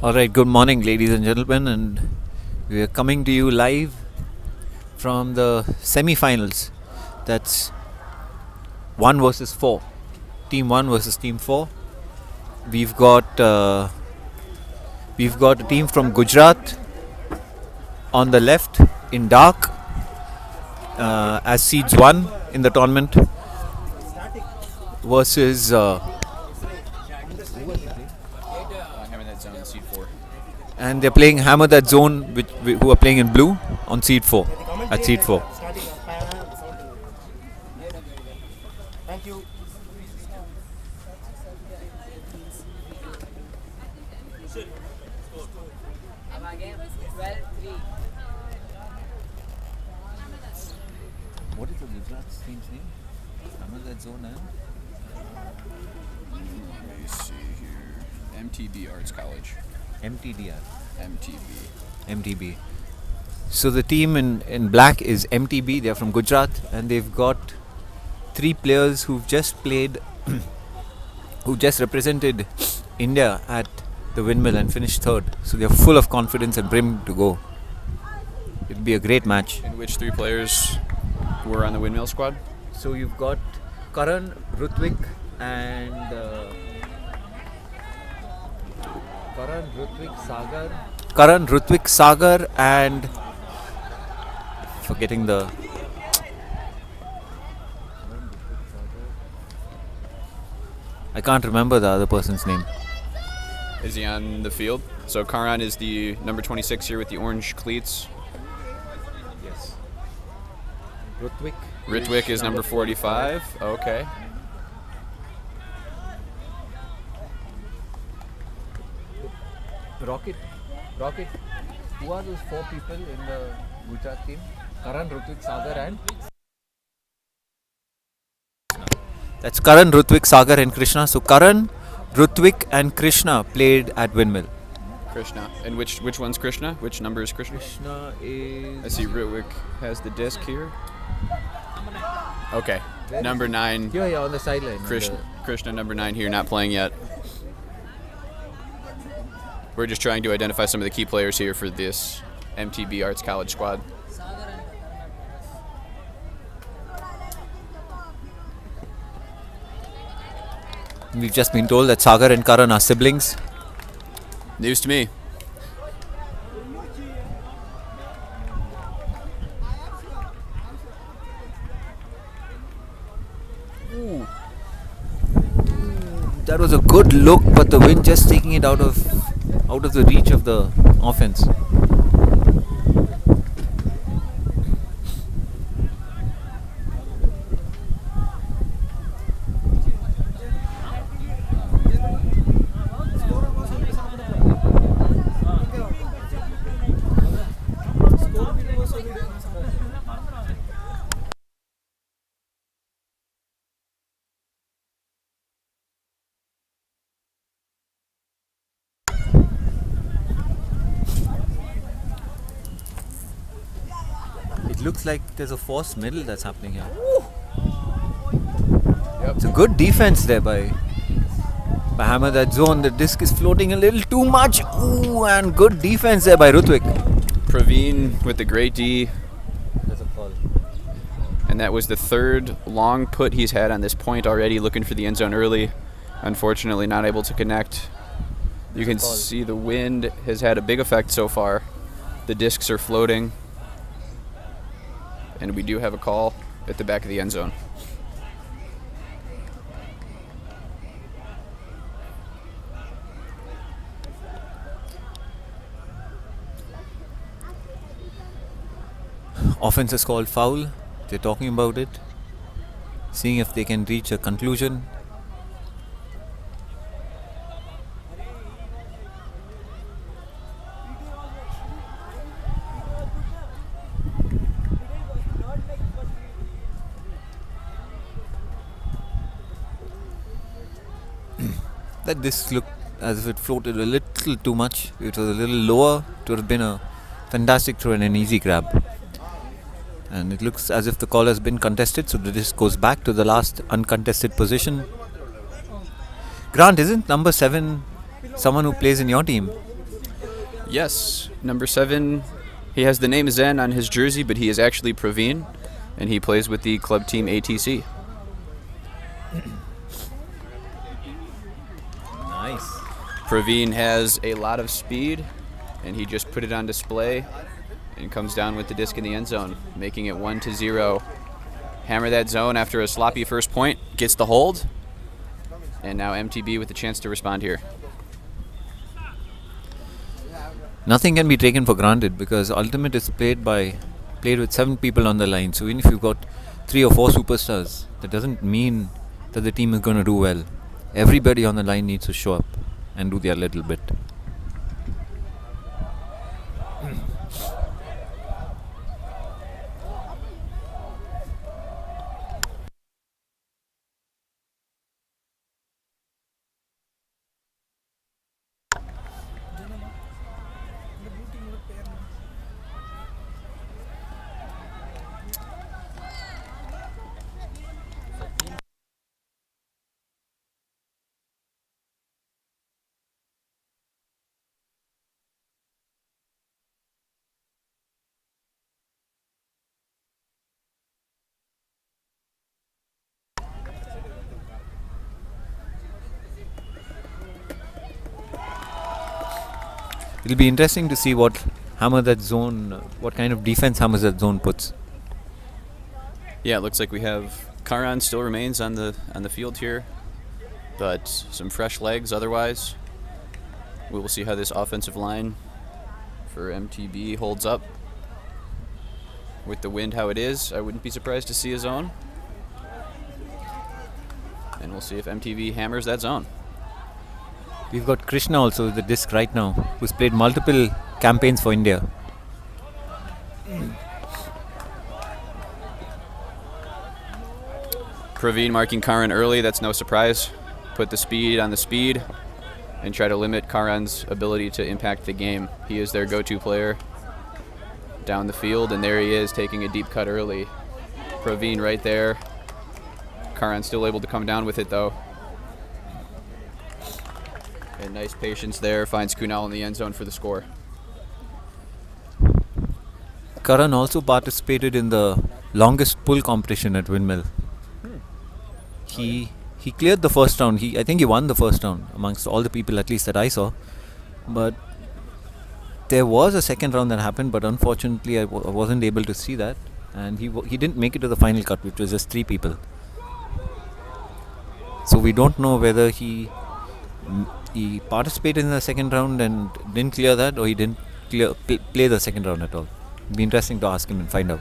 Alright, good morning, ladies and gentlemen, and we are coming to you live from the semi finals. That's 1 versus 4. Team 1 versus Team 4. We've got a team from Gujarat on the left in dark as seeds 1 in the tournament versus and they're playing Hammer That Zone, who are playing in blue on seed 4 at seed 4. Thank you. What is the Gujarat team's name? Hammer That Zone and Let me see here. MTB Arts College. MTDR. MTB. So the team in black is MTB. They're from Gujarat, and they've got 3 players who've just played, who just represented India at the Windmill and finished 3rd. So they're full of confidence and brim to go. It'll be a great match. And which 3 players were on the Windmill squad? So you've got Karan, Rutvik, and Karan, Rutvik, Sagar, and forgetting the. I can't remember the other person's name. Is he on the field? So Karan is the number 26 here with the orange cleats. Yes. Ritwik is number 45. Okay. Rocket. Who are those 4 people in the Gujarat team? Karan, Rutvik, Sagar, and. That's Karan, Rutvik, Sagar, and Krishna. So Karan, Rutvik, and Krishna played at Windmill. Krishna. And which one's Krishna? Which number is Krishna? Krishna is. I see Ritwik has the disc here. Okay. Number 9. Here, on the sideline. Krishna number 9 here, not playing yet. We're just trying to identify some of the key players here for this MTB Arts College squad. We've just been told that Sagar and Karan are siblings. News to me. That was a good look, but the wind just taking it out of the reach of the offense. Looks like there's a forced middle that's happening here. Yep. It's a good defense there by Hammer That Zone. The disc is floating a little too much. Ooh, and good defense there by Rutvik. Praveen with the great D. That's a call. And that was the 3rd long put he's had on this point already, looking for the end zone early. Unfortunately, not able to connect. You can see the wind has had a big effect so far. The discs are floating. And we do have a call at the back of the end zone. Offense is called foul. They're talking about it, seeing if they can reach a conclusion. That this looked as if it floated a little too much. It was a little lower. It would have been a fantastic throw and an easy grab. And it looks as if the call has been contested, so this goes back to the last uncontested position. Grant, isn't number 7 someone who plays in your team? Yes, number 7. He has the name Zen on his jersey, but he is actually Praveen, and he plays with the club team ATC. Nice. Praveen has a lot of speed, and he just put it on display and comes down with the disc in the end zone, making it 1-0. Hammer that zone after a sloppy first point, gets the hold, and now MTB with the chance to respond here. Nothing can be taken for granted because Ultimate is played with 7 people on the line. So even if you've got 3 or 4 superstars, that doesn't mean that the team is going to do well. Everybody on the line needs to show up and do their little bit. It'll be interesting to see what kind of defense Hammer that zone puts. Yeah, it looks like we have Karan still remains on the field here, but some fresh legs otherwise. We will see how this offensive line for MTB holds up. With the wind how it is, I wouldn't be surprised to see a zone. And we'll see if MTB hammers that zone. We've got Krishna also with the disc right now, who's played multiple campaigns for India. Praveen marking Karan early, that's no surprise. Put the speed on the speed and try to limit Karan's ability to impact the game. He is their go-to player down the field, and there he is taking a deep cut early. Praveen right there. Karan still able to come down with it though. And nice patience there, finds Kunal in the end zone for the score. Karan also participated in the longest pull competition at Windmill. He cleared the first round. I think he won the first round amongst all the people, at least that I saw. But there was a second round that happened, but unfortunately I wasn't able to see that. And he didn't make it to the final cut, which was just 3 people. So we don't know whether he participated in the second round and didn't clear that, or he didn't play the second round at all. It'd be interesting to ask him and find out.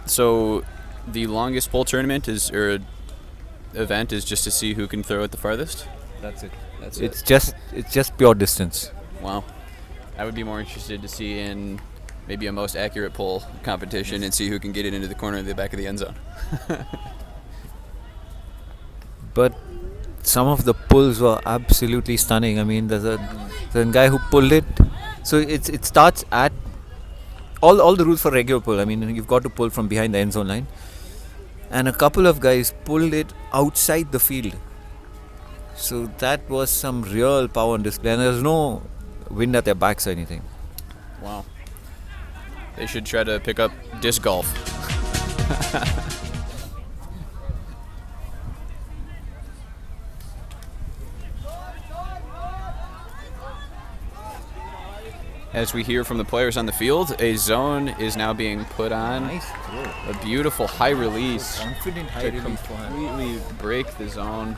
So the longest pole tournament event is just to see who can throw it the farthest? That's it. It's just pure distance. Wow. I would be more interested to see in maybe a most accurate pole competition and see who can get it into the corner of the back of the end zone. But some of the pulls were absolutely stunning. I mean, there's a guy who pulled it. So it starts at all the rules for regular pull. I mean, you've got to pull from behind the end zone line. And a couple of guys pulled it outside the field. So that was some real power on display. And there's no wind at their backs or anything. Wow. They should try to pick up disc golf. As we hear from the players on the field, a zone is now being put on. Nice throw. A beautiful high release Confident high to release for him. completely break the zone.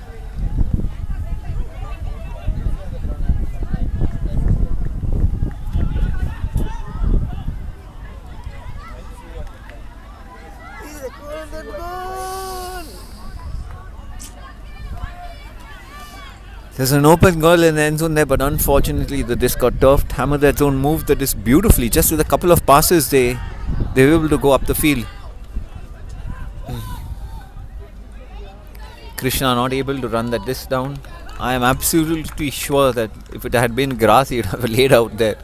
There's an open goal in the end zone there, but unfortunately the disc got turfed. Hammer that zone, moved the disc beautifully. Just with a couple of passes, they were able to go up the field. Krishna not able to run that disc down. I am absolutely sure that if it had been grass, he'd have laid out there.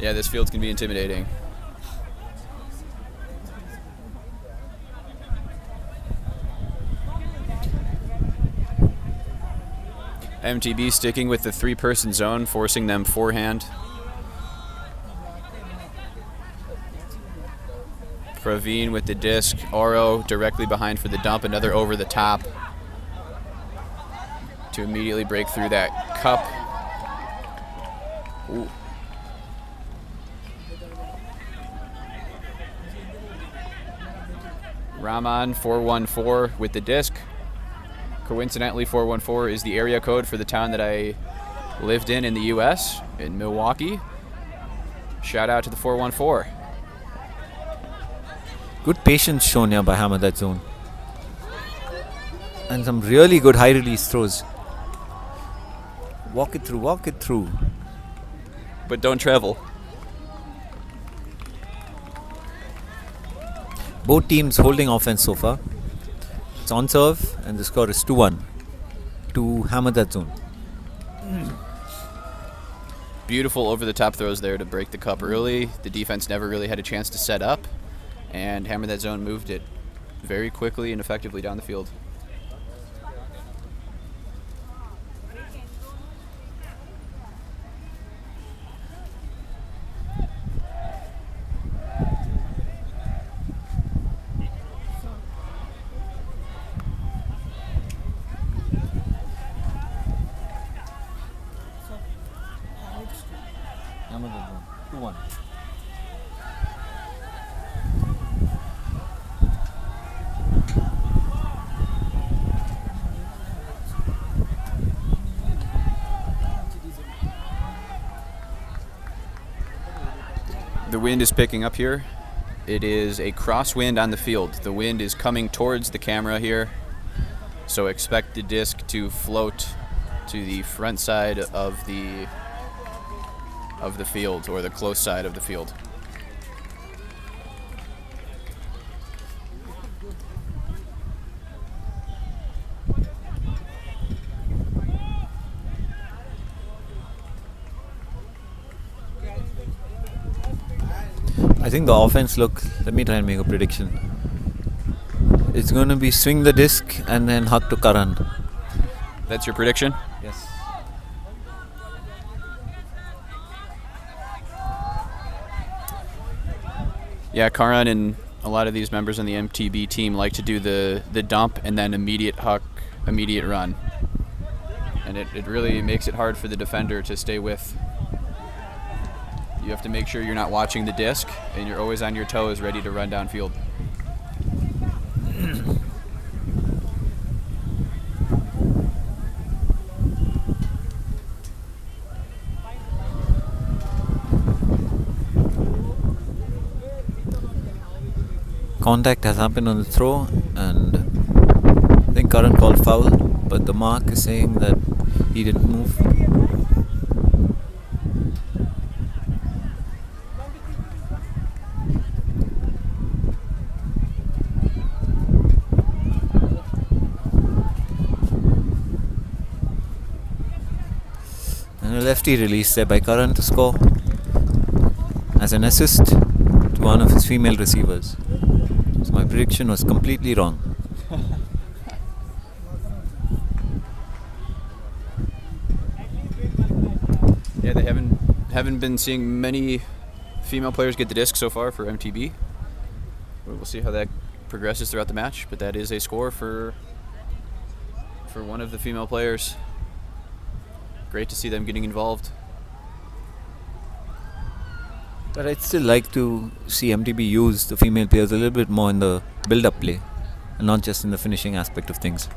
Yeah, this field can be intimidating. MTB sticking with the 3-person zone, forcing them forehand. Praveen with the disc. Oro directly behind for the dump. Another over the top to immediately break through that cup. Ooh. Raman 414 with the disc. Coincidentally, 414 is the area code for the town that I lived in the U.S., in Milwaukee. Shout out to the 414. Good patience shown here by Hamad that zone. And some really good high release throws. Walk it through, walk it through. But don't travel. Both teams holding offense so far. It's on serve and the score is 2-1 to Hamad that zone. Beautiful over-the-top throws there to break the cup early. The defense never really had a chance to set up, and Hamad that zone moved it very quickly and effectively down the field. Hamad that zone, 2-1. The wind is picking up here. It is a crosswind on the field. The wind is coming towards the camera here, so expect the disc to float to the front side of the field, or the close side of the field. I think the offense look, let me try and make a prediction. It's going to be swing the disc and then hug to Karan. That's your prediction? Yes. Yeah, Karan and a lot of these members on the MTB team like to do the dump and then immediate huck, immediate run. And it really makes it hard for the defender to stay with. You have to make sure you're not watching the disc and you're always on your toes ready to run downfield. Contact has happened on the throw, and I think Karan called foul, but the mark is saying that he didn't move. And a lefty release there by Karan to score as an assist to one of his female receivers. So my prediction was completely wrong. Yeah, they haven't been seeing many female players get the disc so far for MTB. We'll see how that progresses throughout the match, but that is a score for one of the female players. Great to see them getting involved. But I'd still like to see MTB use the female players a little bit more in the build-up play and not just in the finishing aspect of things.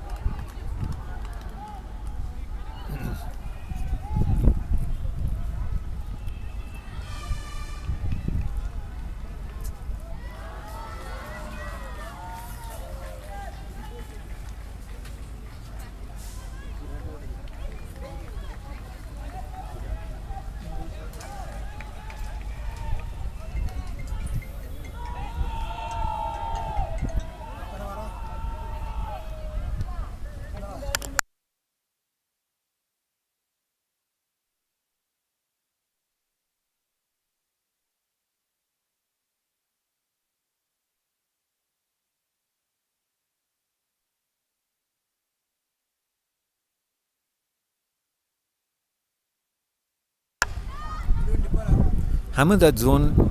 hammer that zone.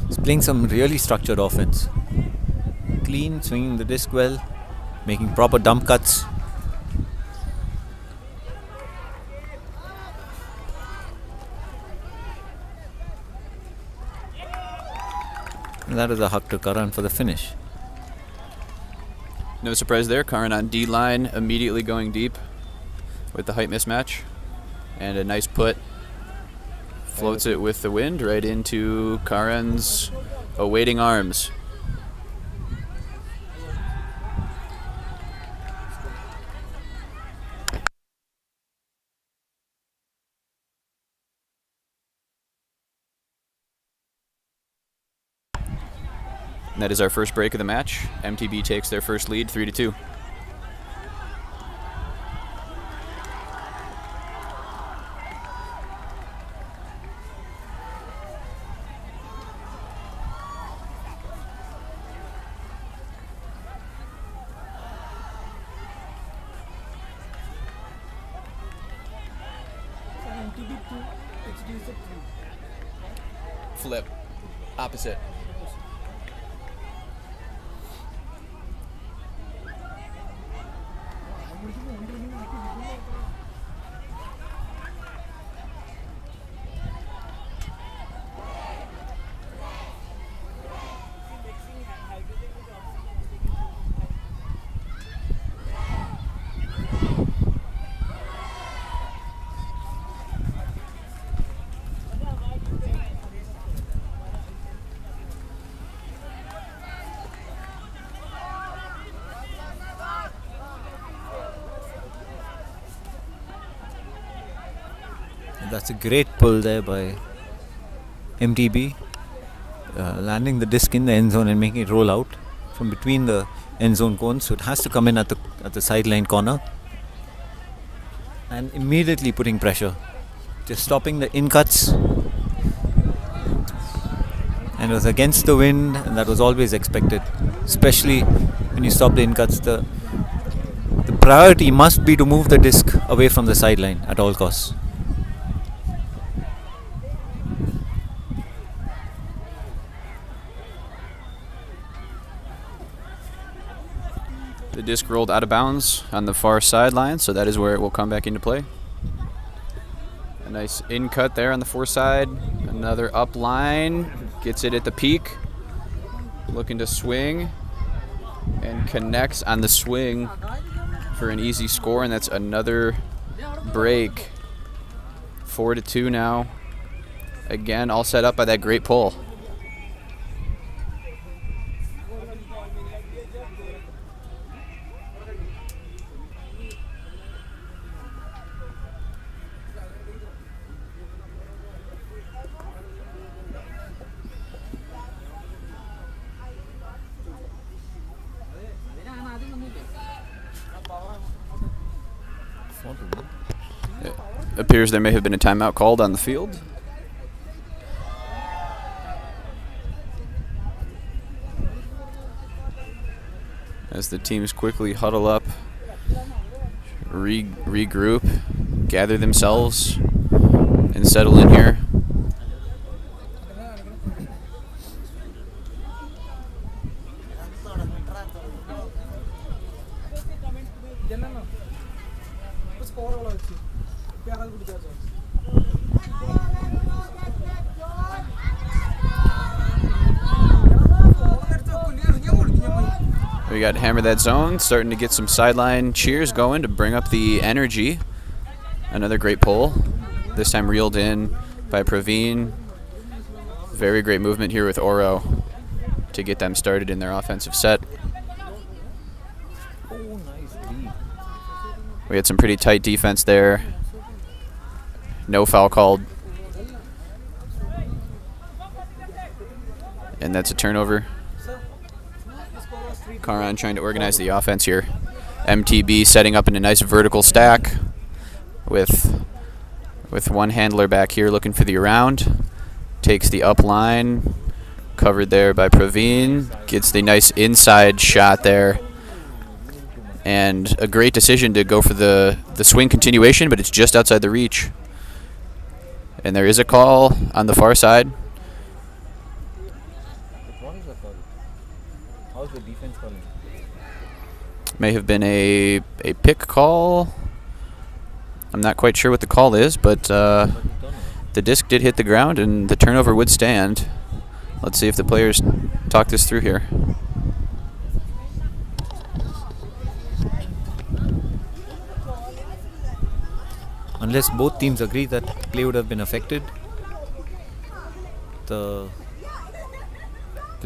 He's playing some really structured offense. Clean, swinging the disc well, making proper dump cuts. And that is a hug to Karan for the finish. No surprise there. Karan on D-line, immediately going deep with the height mismatch. And a nice put. Floats it with the wind right into Karan's awaiting arms. And that is our first break of the match. MTB takes their first lead, 3-2. Flip. Opposite. That's a great pull there by MTB, landing the disc in the end zone and making it roll out from between the end zone cones. So it has to come in at the sideline corner, and immediately putting pressure, just stopping the in cuts. And it was against the wind, and that was always expected, especially when you stop the in cuts. The priority must be to move the disc away from the sideline at all costs. The disc rolled out of bounds on the far sideline, so that is where it will come back into play. A nice in cut there on the far side. Another up line. Gets it at the peak. Looking to swing. And connects on the swing for an easy score, and that's another break. 4-2 now. Again, all set up by that great pull. It appears there may have been a timeout called on the field. As the teams quickly huddle up, regroup, gather themselves, and settle in here. We got Hammer That Zone, starting to get some sideline cheers going to bring up the energy. Another great pull, this time reeled in by Praveen. Very great movement here with Oro to get them started in their offensive set. We had some pretty tight defense there. No foul called. And that's a turnover. Karan trying to organize the offense here. MTB setting up in a nice vertical stack with one handler back here looking for the around. Takes the up line, covered there by Praveen. Gets the nice inside shot there. And a great decision to go for the swing continuation, but it's just outside the reach. And there is a call on the far side. What is the call? How's the defense calling? May have been a pick call. I'm not quite sure what the call is, but the disc did hit the ground and the turnover would stand. Let's see if the players talk this through here. Unless both teams agree that play would have been affected, the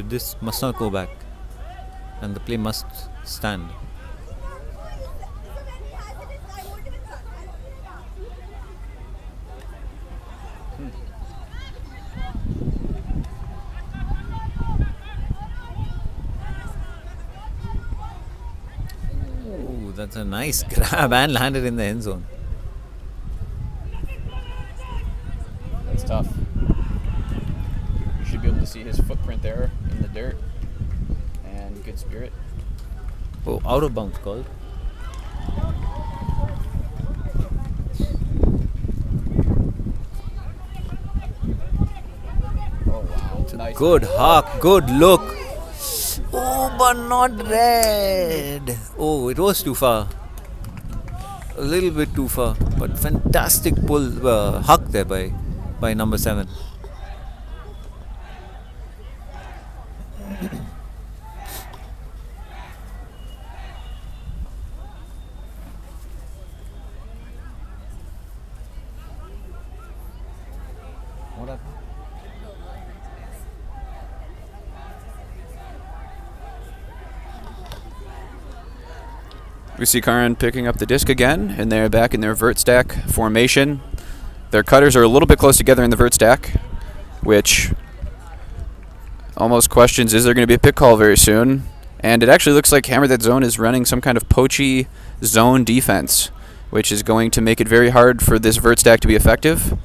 disc must not go back and the play must stand. Ooh, that's a nice grab and landed in the end zone. That's tough. You should be able to see his footprint there in the dirt. And good spirit. Oh, out of bounds called. Oh wow. Nice. Good hawk, good look. Oh, but not red. Oh, it was too far. A little bit too far. But fantastic pull, huck there by number 7. What happened? We see Karan picking up the disc again, and they're back in their vert stack formation. Their cutters are a little bit close together in the vert stack, which almost questions, is there going to be a pick call very soon? And it actually looks like Hammer That Zone is running some kind of poachy zone defense, which is going to make it very hard for this vert stack to be effective.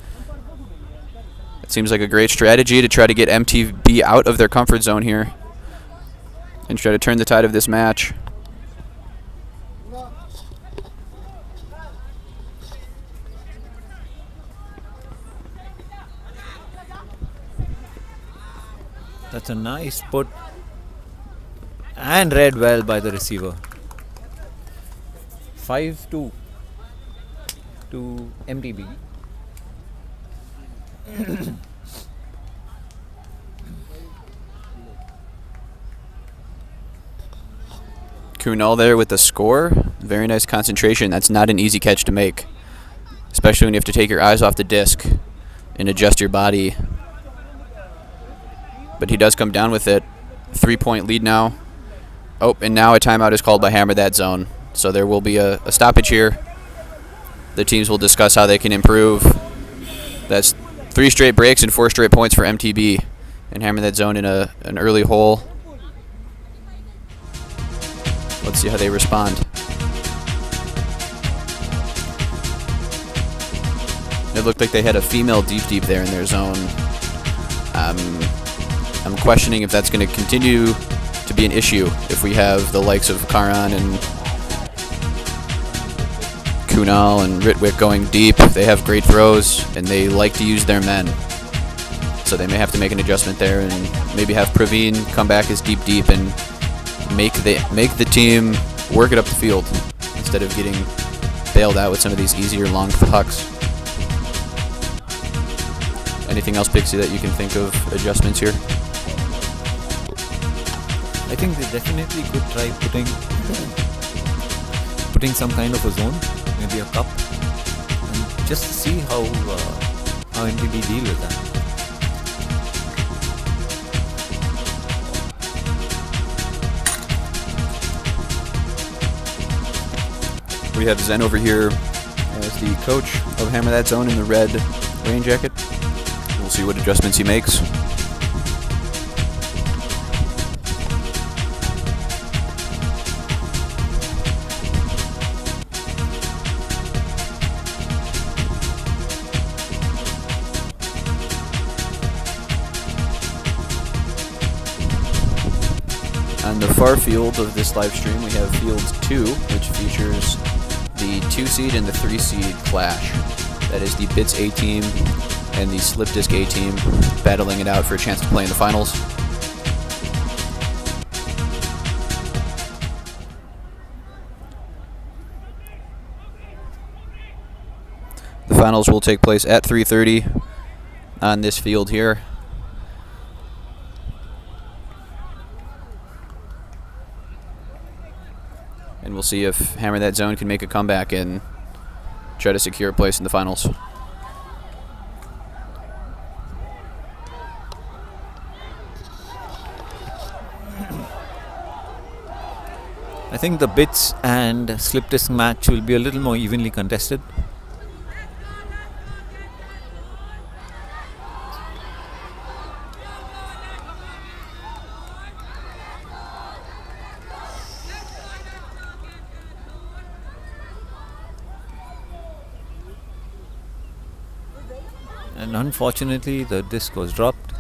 It seems like a great strategy to try to get MTB out of their comfort zone here and try to turn the tide of this match. That's a nice put and read well by the receiver. 5-2 to MTB. Kunal there with the score. Very nice concentration. That's not an easy catch to make, especially when you have to take your eyes off the disc and adjust your body. But he does come down with it. 3-point lead now. Oh, and now a timeout is called by Hammer That Zone. So there will be a stoppage here. The teams will discuss how they can improve. That's 3 straight breaks and 4 straight points for MTB. And Hammer That Zone in an early hole. Let's see how they respond. It looked like they had a female deep there in their zone. I'm questioning if that's going to continue to be an issue if we have the likes of Karan and Kunal and Ritwick going deep. They have great throws and they like to use their men. So they may have to make an adjustment there and maybe have Praveen come back as deep and make the team work it up the field instead of getting bailed out with some of these easier long hucks. Anything else, Pixie, that you can think of adjustments here? I think they definitely could try putting some kind of a zone, maybe a cup, and just to see how MTB deal with that. We have Zen over here as the coach of Hammer That Zone in the red rain jacket. We'll see what adjustments he makes. On the far field of this live stream, we have Field 2, which features the 2 seed and the 3 seed clash. That is the Bits A team and the slip disc A team battling it out for a chance to play in the finals. The finals will take place at 3:30 on this field here. And we'll see if Hammer That Zone can make a comeback and try to secure a place in the finals. I think the bits and slip disc match will be a little more evenly contested. And unfortunately the disc was dropped.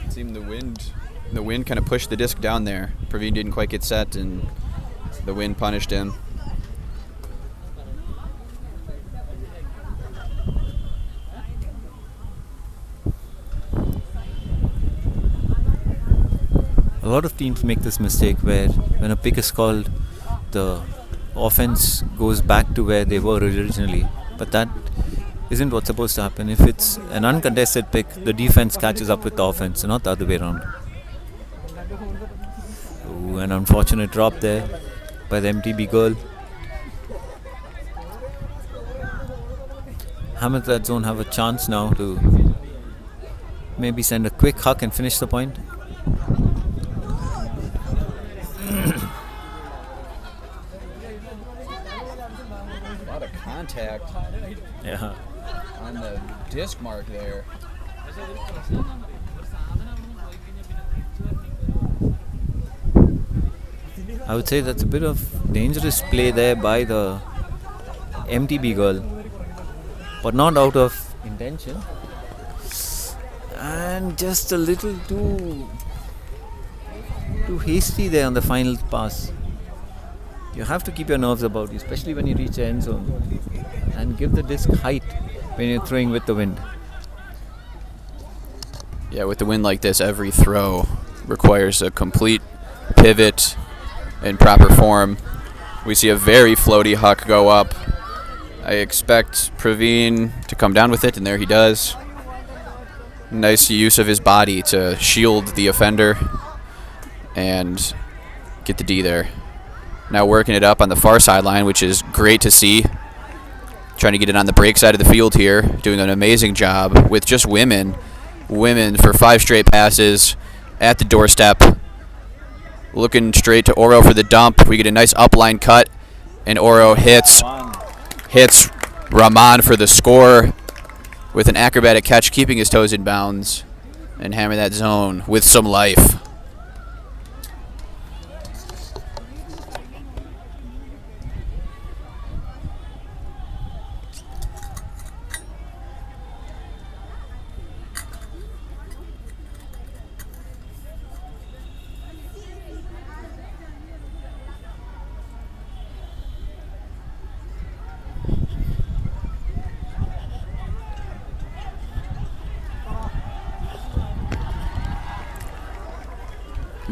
It seemed the wind kind of pushed the disc down there. Praveen didn't quite get set and the wind punished him. A lot of teams make this mistake where when a pick is called, the offense goes back to where they were originally, but that isn't what's supposed to happen. If it's an uncontested pick, the defense catches up with the offense, not the other way around. Ooh, an unfortunate drop there by the MTB girl. Hammer That Zone have a chance now to maybe send a quick huck and finish the point. Contact on the disc mark there. I would say that's a bit of dangerous play there by the MTB girl, but not out of intention, and just a little too hasty there on the final pass. You have to keep your nerves about you, especially when you reach the end zone, and give the disc height when you're throwing with the wind. Yeah, with the wind like this, every throw requires a complete pivot in proper form. We see a very floaty huck go up. I expect Praveen to come down with it, and there he does. Nice use of his body to shield the offender and get the D there. Now working it up on the far sideline, which is great to see. Trying to get it on the break side of the field here. Doing an amazing job with just women. Women for 5 straight passes at the doorstep. Looking straight to Oro for the dump. We get a nice upline cut. And Oro hits Rahman for the score with an acrobatic catch, keeping his toes in bounds. And Hammer That Zone with some life.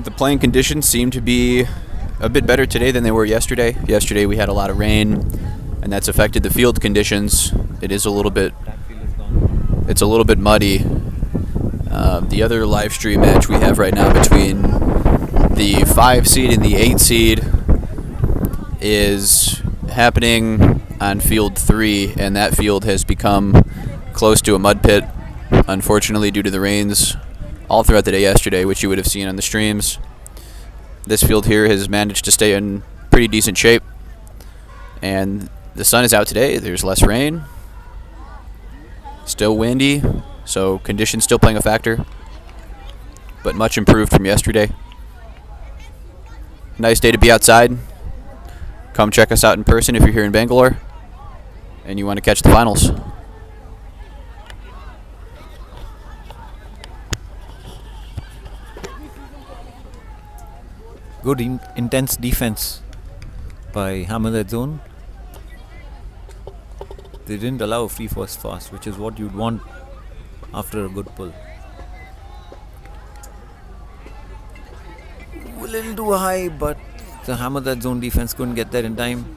The playing conditions seem to be a bit better today than they were yesterday. Yesterday we had a lot of rain, and that's affected the field conditions. It's a little bit muddy. The other live stream match we have right now between the 5 seed and the 8 seed is happening on field 3, and that field has become close to a mud pit, unfortunately, due to the rains all throughout the day yesterday, which you would have seen on the streams. This field here has managed to stay in pretty decent shape, and the sun is out today. There's less rain, still windy, so conditions still playing a factor, but much improved from yesterday. Nice day to be outside. Come check us out in person if you're here in Bangalore and you want to catch the finals. Good intense defense by Hammer That Zone. They didn't allow a free first fast, which is what you'd want after a good pull. Ooh, a little too high, but the hammer that zone defense couldn't get there in time.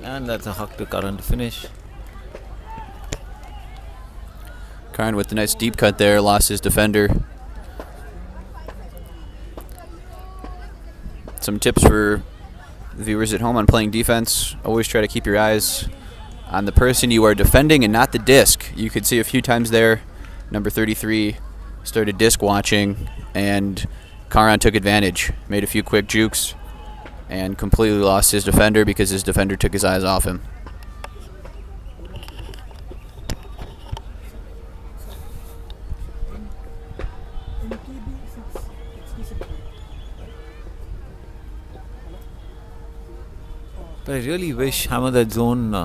And that's a huck to Karan to finish. Karan with the nice deep cut there, lost his defender. Some tips for the viewers at home on playing defense. Always try to keep your eyes on the person you are defending and not the disc. You could see a few times there, number 33 started disc watching, and Karan took advantage. Made a few quick jukes and completely lost his defender because his defender took his eyes off him. But I really wish Hammer that zone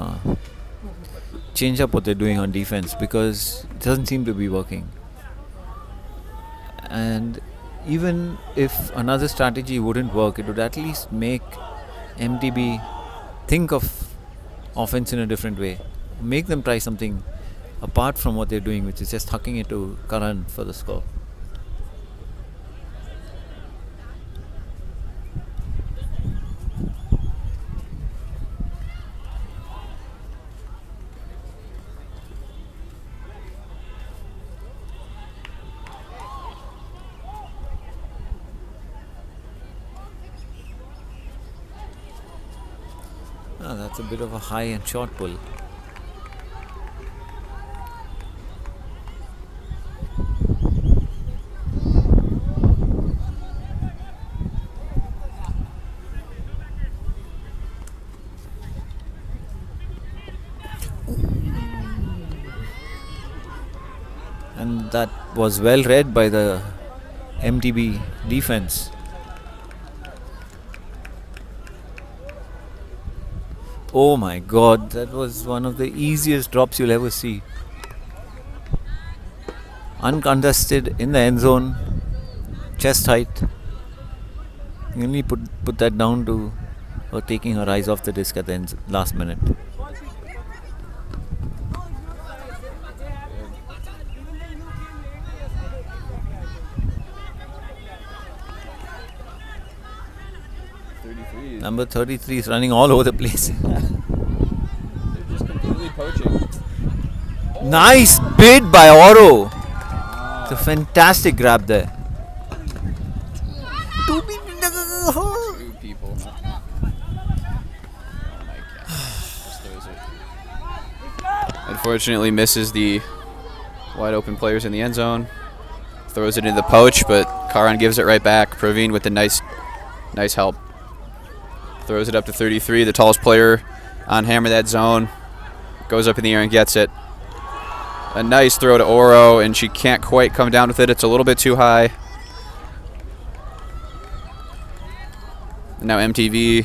change up what they're doing on defense, because it doesn't seem to be working. And even if another strategy wouldn't work, it would at least make MTB think of offense in a different way. Make them try something apart from what they're doing, which is just hucking it to Karan for the score. That's a bit of a high and short pull. And that was well read by the MTB defense. Oh my god, that was one of the easiest drops you'll ever see. Uncontested in the end zone, chest height. You only put that down to her taking her eyes off the disc at the last minute. Number 33 is running all over the place. They're just completely poaching. Nice bid by Oro. It's a fantastic grab there. Two people. Oh my god. Just throws it. Unfortunately misses the wide open players in the end zone. Throws it into the poach, but Karan gives it right back. Praveen with the nice help. Throws it up to 33, the tallest player on Hammer that zone. Goes up in the air and gets it. A nice throw to Oro, and she can't quite come down with it. It's a little bit too high. And now MTV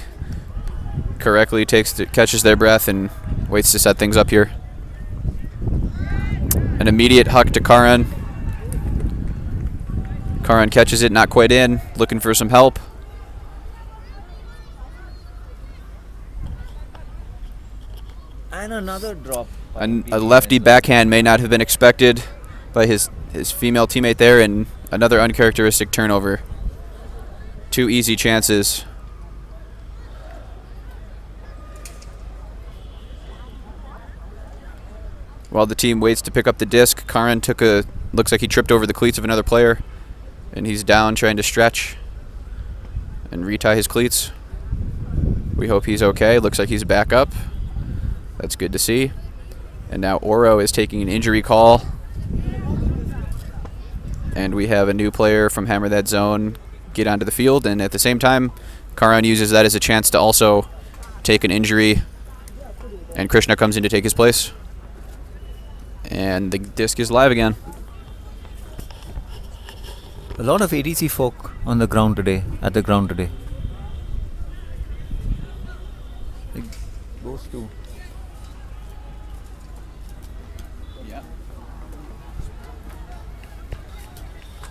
correctly catches their breath and waits to set things up here. An immediate huck to Karan. Karan catches it, not quite in, looking for some help. And another drop. A lefty backhand may not have been expected by his female teammate there, and another uncharacteristic turnover. Two easy chances. While the team waits to pick up the disc, Karan looks like he tripped over the cleats of another player, and he's down trying to stretch and retie his cleats. We hope he's okay. Looks like he's back up. That's good to see. And now Oro is taking an injury call. And we have a new player from Hammer That Zone get onto the field. And at the same time, Karan uses that as a chance to also take an injury. And Krishna comes in to take his place. And the disc is live again. A lot of ADC folk on the ground today, at the ground today. Like those two.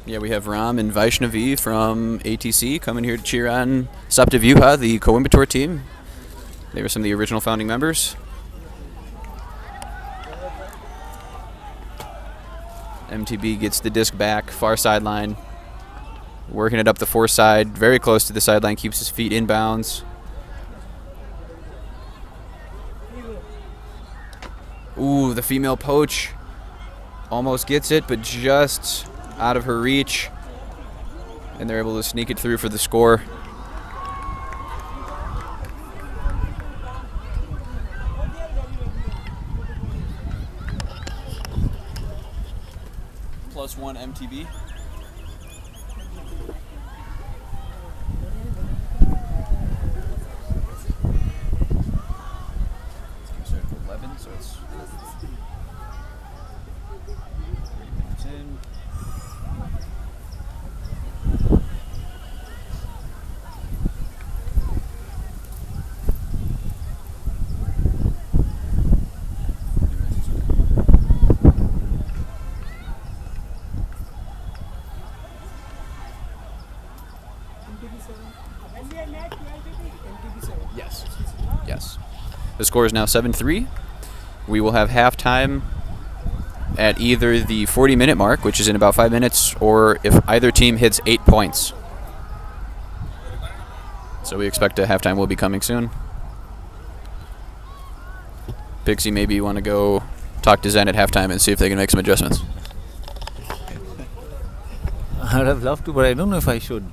Yeah, we have Ram and Vaishnavi from ATC coming here to cheer on Sapta Vyuha, the Coimbatore team. They were some of the original founding members. MTB gets the disc back, far sideline. Working it up the fore side, very close to the sideline, keeps his feet in bounds. Ooh, the female poach almost gets it, but just out of her reach. And they're able to sneak it through for the score. +1 MTB. Started at 11, so it's 3 minutes in. Yes. Yes. The score is now 7-3. We will have halftime at either the 40-minute mark, which is in about 5 minutes, or if either team hits 8 points. So we expect a halftime will be coming soon. Pixie, maybe you want to go talk to Zen at halftime and see if they can make some adjustments. I'd have loved to, but I don't know if I should.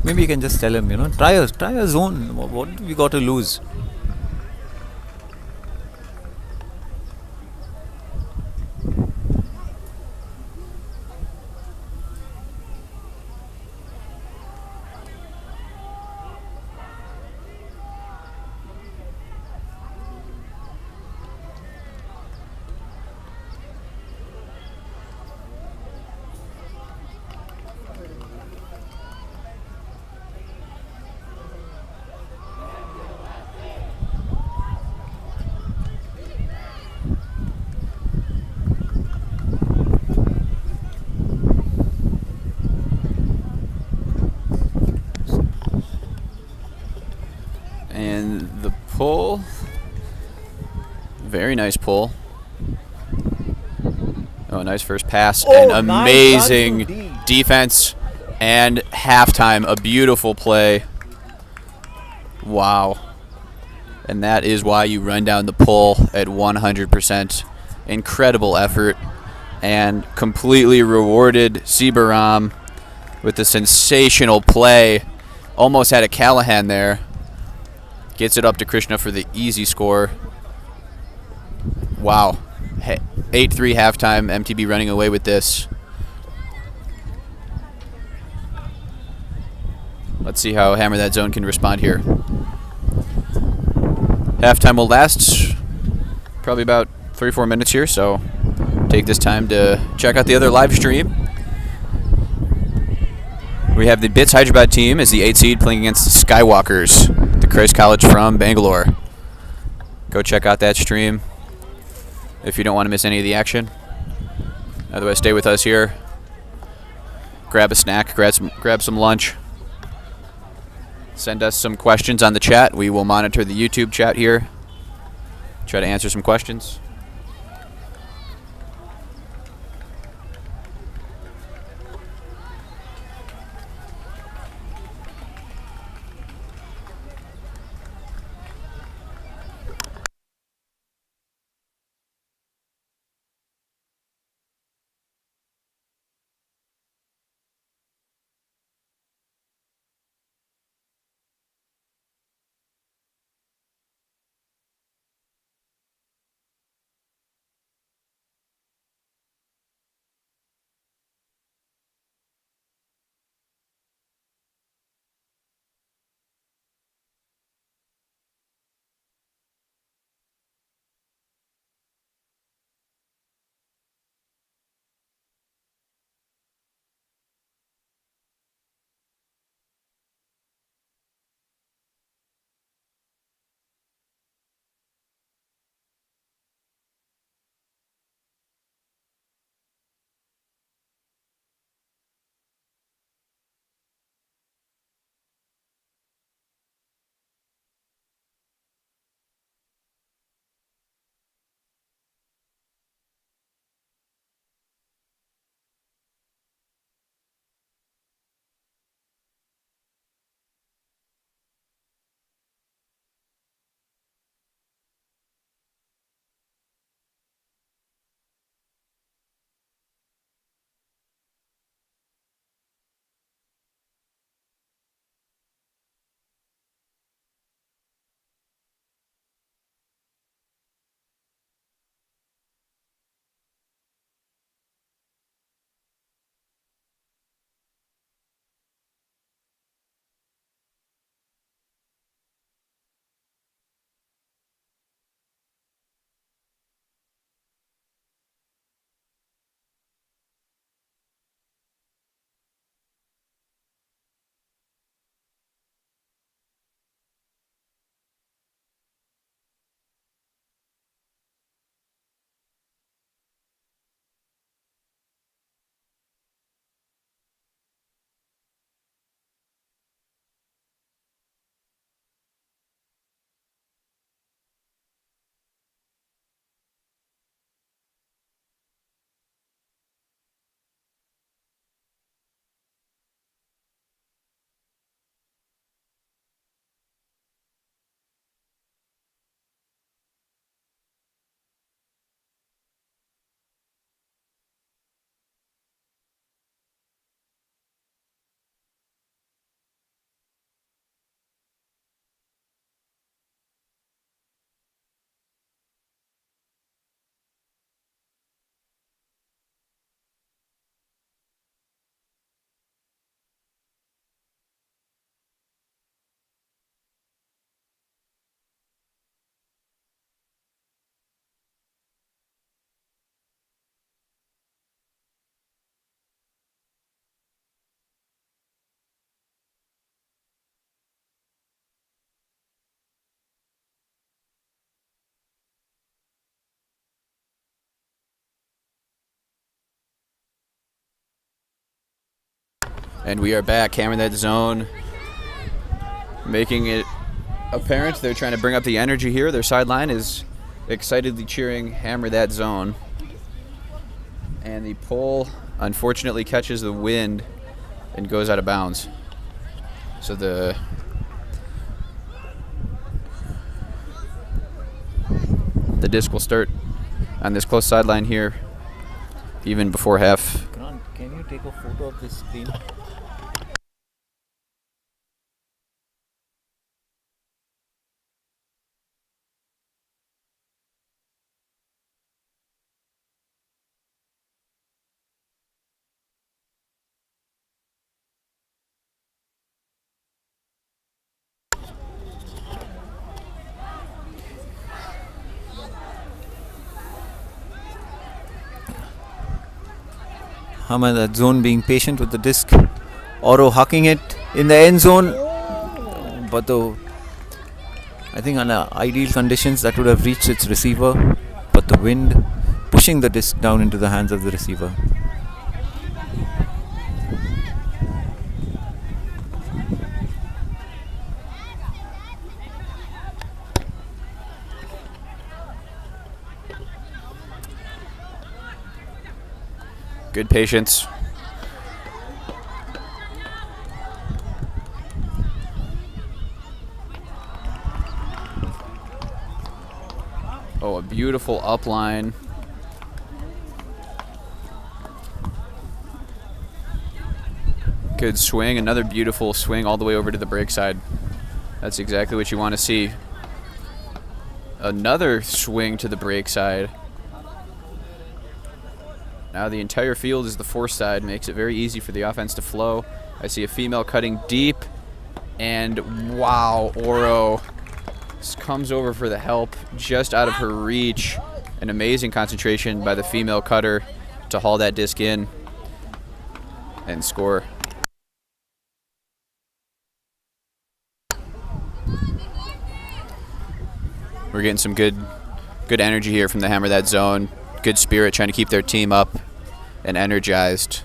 Maybe you can just tell him, try a zone. What have we got to lose? And the pull, very nice pull. Oh, nice first pass and amazing defense and halftime, a beautiful play. Wow. And that is why you run down the pull at 100%. Incredible effort and completely rewarded Sibaram with the sensational play. Almost had a Callahan there. Gets it up to Krishna for the easy score. Wow. 8-3 halftime. MTB running away with this. Let's see how Hammer That Zone can respond here. Halftime will last probably about 3-4 minutes here, so take this time to check out the other live stream. We have the BITS Hyderabad team as the 8 seed playing against the Skywalkers, the Christ College from Bangalore. Go check out that stream if you don't want to miss any of the action. Otherwise, stay with us here. Grab a snack, grab some lunch. Send us some questions on the chat. We will monitor the YouTube chat here. Try to answer some questions. And we are back, hammering that zone, making it apparent they're trying to bring up the energy here. Their sideline is excitedly cheering, hammer that zone. And the pole unfortunately catches the wind and goes out of bounds. So the disc will start on this close sideline here even before half. Grant, can you take a photo of this screen? Hammer that zone, being patient with the disc. Oro hucking it in the end zone, but though I think under ideal conditions that would have reached its receiver, but the wind pushing the disc down into the hands of the receiver. Good patience. Oh, a beautiful upline. Good swing, another beautiful swing all the way over to the break side. That's exactly what you want to see. Another swing to the break side. Now the entire field is the force side, makes it very easy for the offense to flow. I see a female cutting deep, and wow, Oro comes over for the help just out of her reach. An amazing concentration by the female cutter to haul that disc in and score. We're getting some good energy here from the hammer that zone. Good spirit, trying to keep their team up and energized,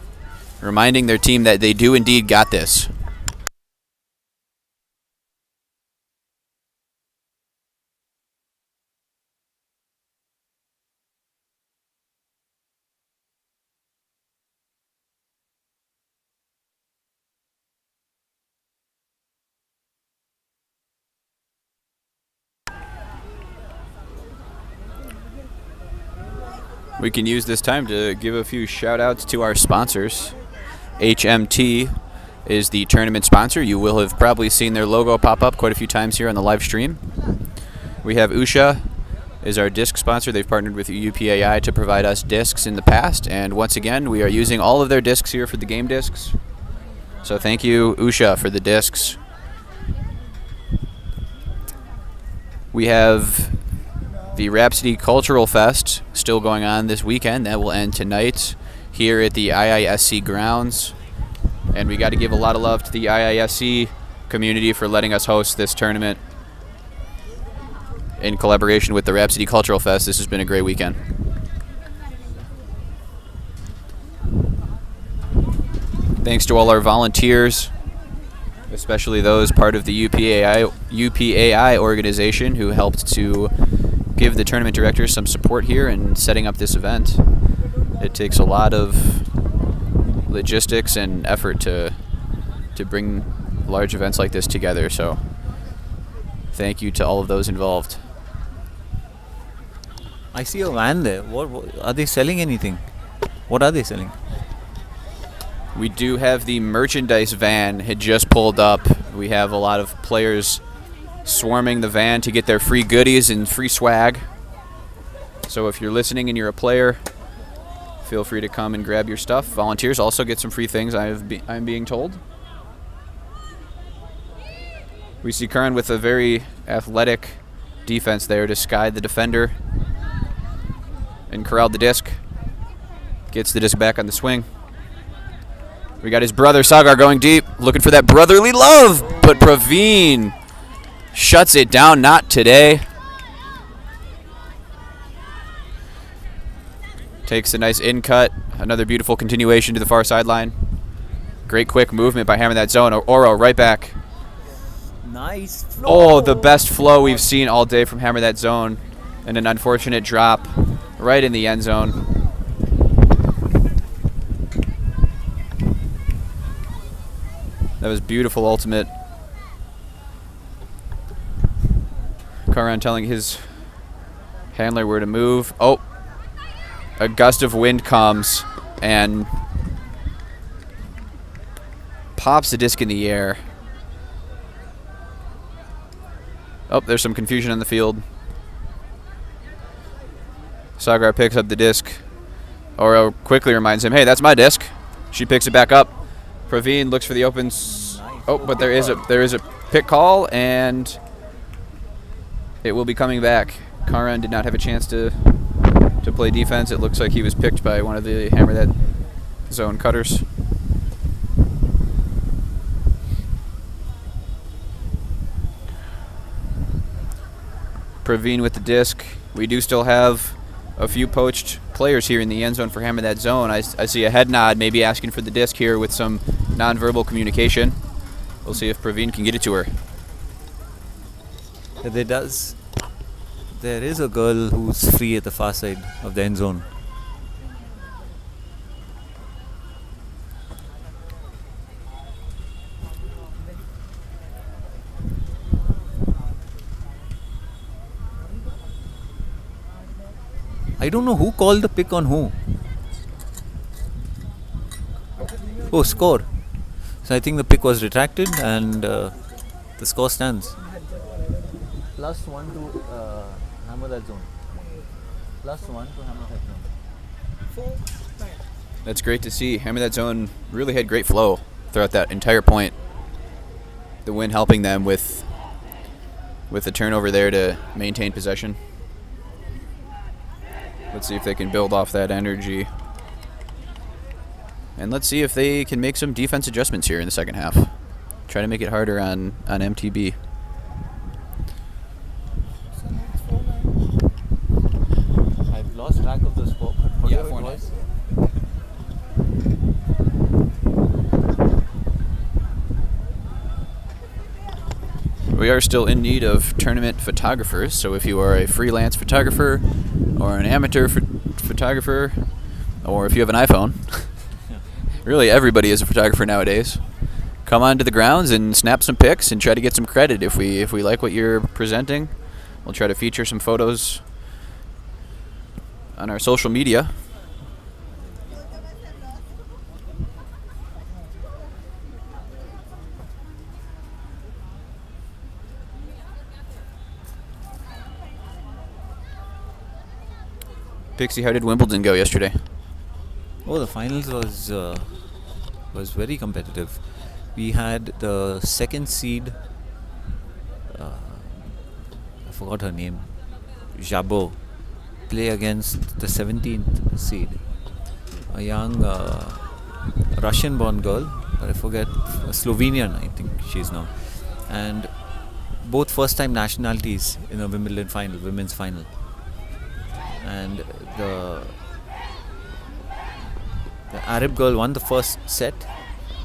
reminding their team that they do indeed got this. We can use this time to give a few shout outs to our sponsors. HMT is the tournament sponsor. You will have probably seen their logo pop up quite a few times here on the live stream. We have Usha is our disc sponsor. They've partnered with UPAI to provide us discs in the past, and once again we are using all of their discs here for the game discs. So thank you, Usha, for the discs. We have the Rhapsody Cultural Fest still going on this weekend. That will end tonight here at the IISC grounds. And we got to give a lot of love to the IISC community for letting us host this tournament in collaboration with the Rhapsody Cultural Fest. This has been a great weekend. Thanks to all our volunteers, especially those part of the UPAI organization who helped to give the tournament directors some support here in setting up this event. It takes a lot of logistics and effort to bring large events like this together, so thank you to all of those involved. I see a van there. What are they selling anything? What are they selling? We do have the merchandise van had just pulled up. We have a lot of players swarming the van to get their free goodies and free swag. So if you're listening and you're a player, feel free to come and grab your stuff. Volunteers also get some free things, I'm being told. We see Karan with a very athletic defense there to sky the defender and corral the disc. Gets the disc back on the swing. We got his brother Sagar going deep, looking for that brotherly love, but Praveen shuts it down. Not today. Takes a nice in cut. Another beautiful continuation to the far sideline. Great quick movement by Hammer That Zone. Oro right back. Nice flow. Oh, the best flow we've seen all day from Hammer That Zone. And an unfortunate drop right in the end zone. That was beautiful ultimate. Karan telling his handler where to move. Oh, a gust of wind comes and pops the disc in the air. Oh, there's some confusion on the field. Sagar picks up the disc. Oro quickly reminds him, hey, that's my disc. She picks it back up. Praveen looks for the open. Oh, but there is a pick call, and it will be coming back. Karan did not have a chance to play defense. It looks like he was picked by one of the Hammer That Zone cutters. Praveen with the disc. We do still have a few poached players here in the end zone for Hammer That Zone. I see a head nod, maybe asking for the disc here with some nonverbal communication. We'll see if Praveen can get it to her. There is a girl who's free at the far side of the end zone. I don't know who called the pick on who. Oh, score. So I think the pick was retracted and the score stands. +1 to Hammer That Zone. +1 to Hammer That Zone. That's great to see. Hammer That Zone really had great flow throughout that entire point. The wind helping them with the turnover there to maintain possession. Let's see if they can build off that energy. And let's see if they can make some defense adjustments here in the second half. Try to make it harder on MTB. I've lost track of the score. Yeah, Whatever it was. We are still in need of tournament photographers, so if you are a freelance photographer or an amateur photographer, or if you have an iPhone, really everybody is a photographer nowadays, come onto the grounds and snap some pics and try to get some credit. If we like what you're presenting, we'll try to feature some photos on our social media. Pixie, how did Wimbledon go yesterday? Oh, the finals was very competitive. We had the second seed. I forgot her name. Jabot play against the 17th seed, a young Russian-born girl, but I forget, a Slovenian, I think she is now, and both first-time nationalities in a Wimbledon final, women's final. And the Arab girl won the first set,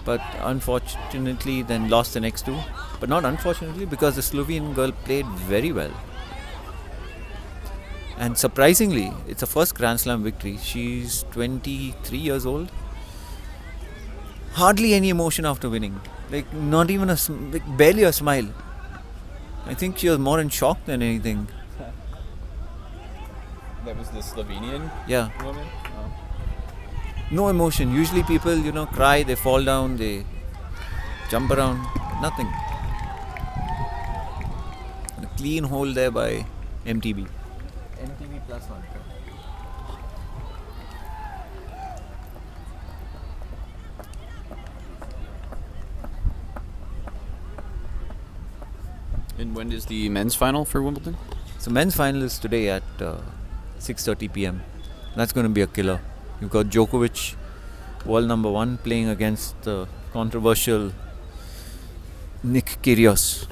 but unfortunately then lost the next two. But not unfortunately, because the Slovene girl played very well. And surprisingly, it's a first Grand Slam victory. She's 23 years old. Hardly any emotion after winning. Like not even barely a smile. I think she was more in shock than anything. That was the Slovenian woman? Oh. No emotion. Usually people, cry, they fall down, they jump around. Nothing. A clean hole there by MTB. MTB +1. And when is the men's final for Wimbledon? So men's final is today at 6:30 p.m. That's going to be a killer. You've got Djokovic, world number 1, playing against the controversial Nick Kyrgios.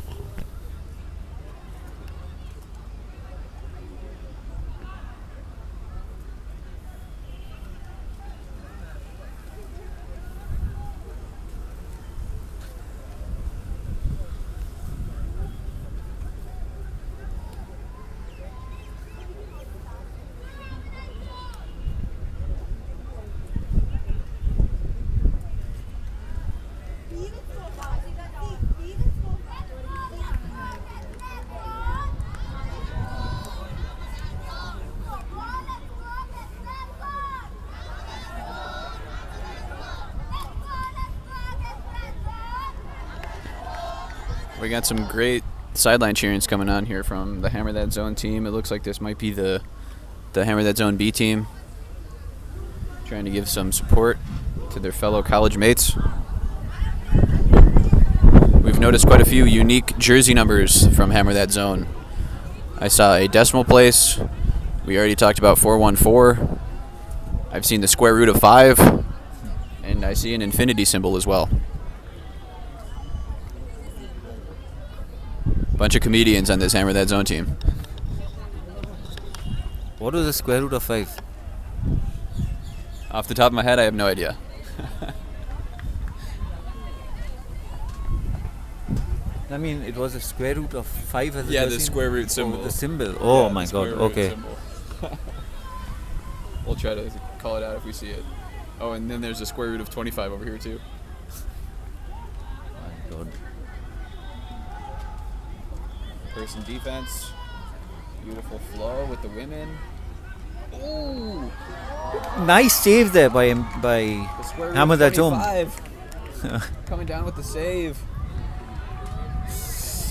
We got some great sideline cheerings coming on here from the Hammer That Zone team. It looks like this might be the Hammer That Zone B team, trying to give some support to their fellow college mates. We've noticed quite a few unique jersey numbers from Hammer That Zone. I saw a decimal place. We already talked about 414. I've seen the square root of 5, and I see an infinity symbol as well. Bunch of comedians on this Hammer That Zone team. What was the square root of 5? Off the top of my head, I have no idea. I mean, it was a square root of 5 as a Yeah, the jersey? square root symbol. Oh, the symbol. Oh Yeah, my the god. square root Okay. symbol. We'll try to call it out if we see it. Oh, and then there's a square root of 25 over here too. My god. Person defense. Beautiful flow with the women. Ooh! Nice save there by The square root Hammer of That Zone. 25. Coming down with the save.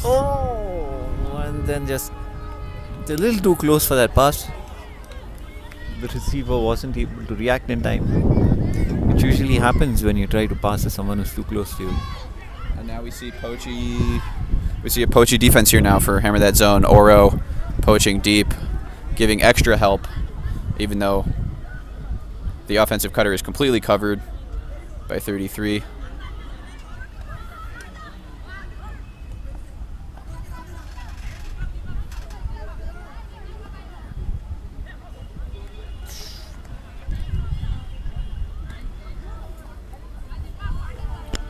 Oh, and then just a little too close for that pass. The receiver wasn't able to react in time. It usually happens when you try to pass to someone who's too close to you. And now we see Poachy. We see a Poachy defense here now for Hammer That Zone. Oro poaching deep, giving extra help, even though the offensive cutter is completely covered by 33.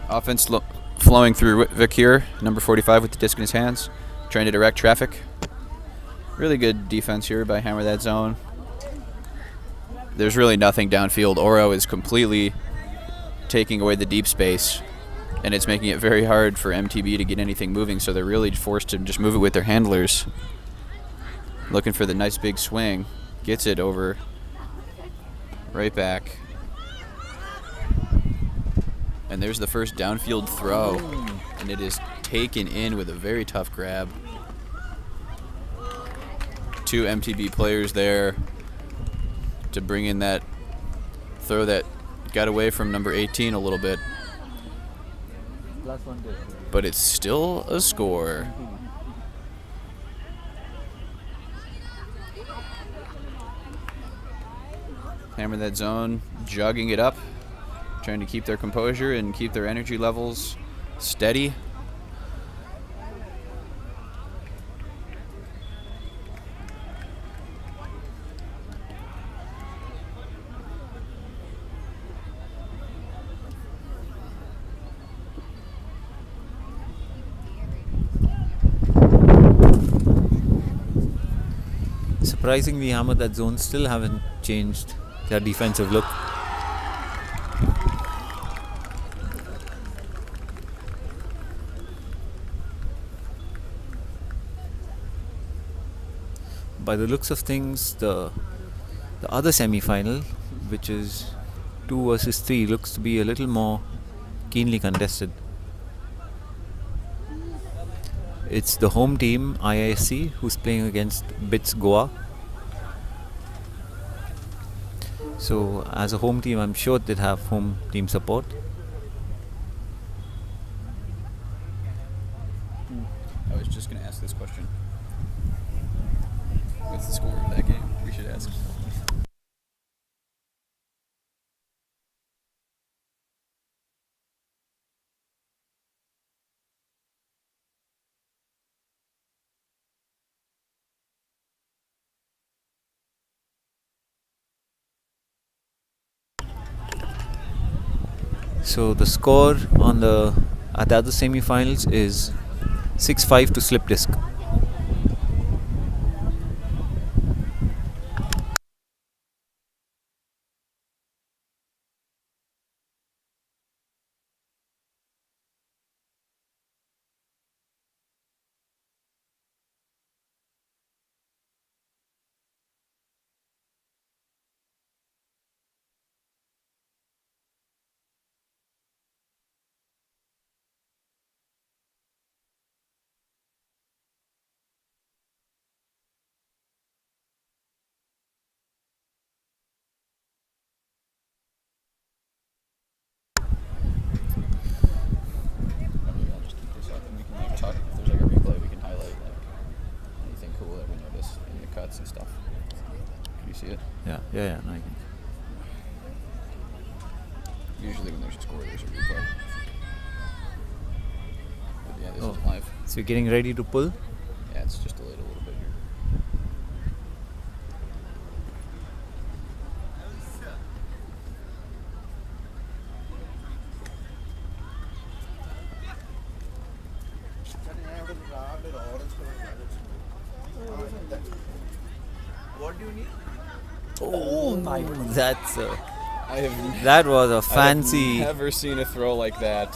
Offense flowing through Vic here, number 45 with the disc in his hands, trying to direct traffic. Really good defense here by Hammer That Zone. There's really nothing downfield. Oro is completely taking away the deep space, and it's making it very hard for MTB to get anything moving, so they're really forced to just move it with their handlers. Looking for the nice big swing. Gets it over right back. And there's the first downfield throw, and it is taken in with a very tough grab. 2 MTB players there to bring in that throw that got away from number 18 a little bit. But it's still a score. Hammer That Zone, jogging it up, trying to keep their composure and keep their energy levels steady. Surprisingly, Hammer That Zone still haven't changed their defensive look. By the looks of things, the other semi-final, which is 2 versus 3, looks to be a little more keenly contested. It's the home team, IISc, who's playing against BITS Goa. So as a home team, I'm sure they'd have home team support. I was just going to ask this question. What's the score of that game? We should ask. So the score on at the other semi-finals is 6-5 to Slip Disc. Yeah, no, I can. Usually when there's a score, there's a replay. But yeah, this Oh. is live. So you're getting ready to pull? Yeah, it's just delayed a little bit here. What do you need? Oh my! That's That was a fancy. I've never seen a throw like that.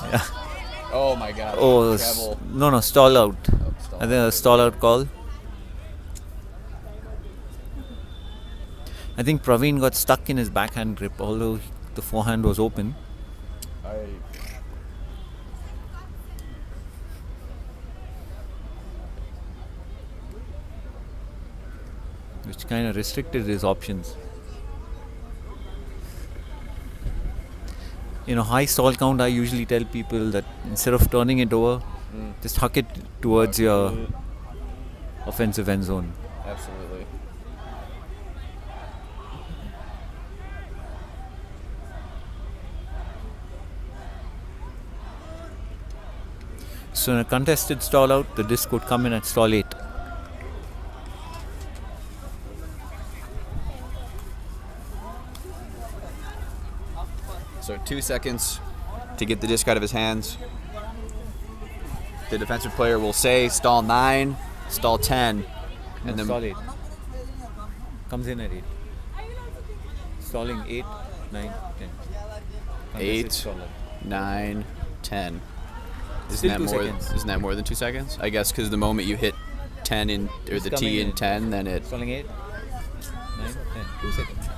Oh my god. Oh Travel. no, stall out. Stall I think a stall out call. I think Praveen got stuck in his backhand grip, although the forehand was open. Which kind of restricted his options. High stall count, I usually tell people that instead of turning it over, just huck it towards your offensive end zone. Absolutely. So in a contested stall out, the disc would come in at stall 8. So 2 seconds to get the disc out of his hands. The defensive player will say stall 9, stall 10, and then stall 8. Comes in at 8. Stalling 8, 9, 10. 8, Stall out. 9, 10. Still 2 more? seconds. Isn't that more than 2 seconds? I guess because the moment you hit 10 in or It's the coming T in in. 10, then it. Stalling 8, 9, 10. 2 seconds.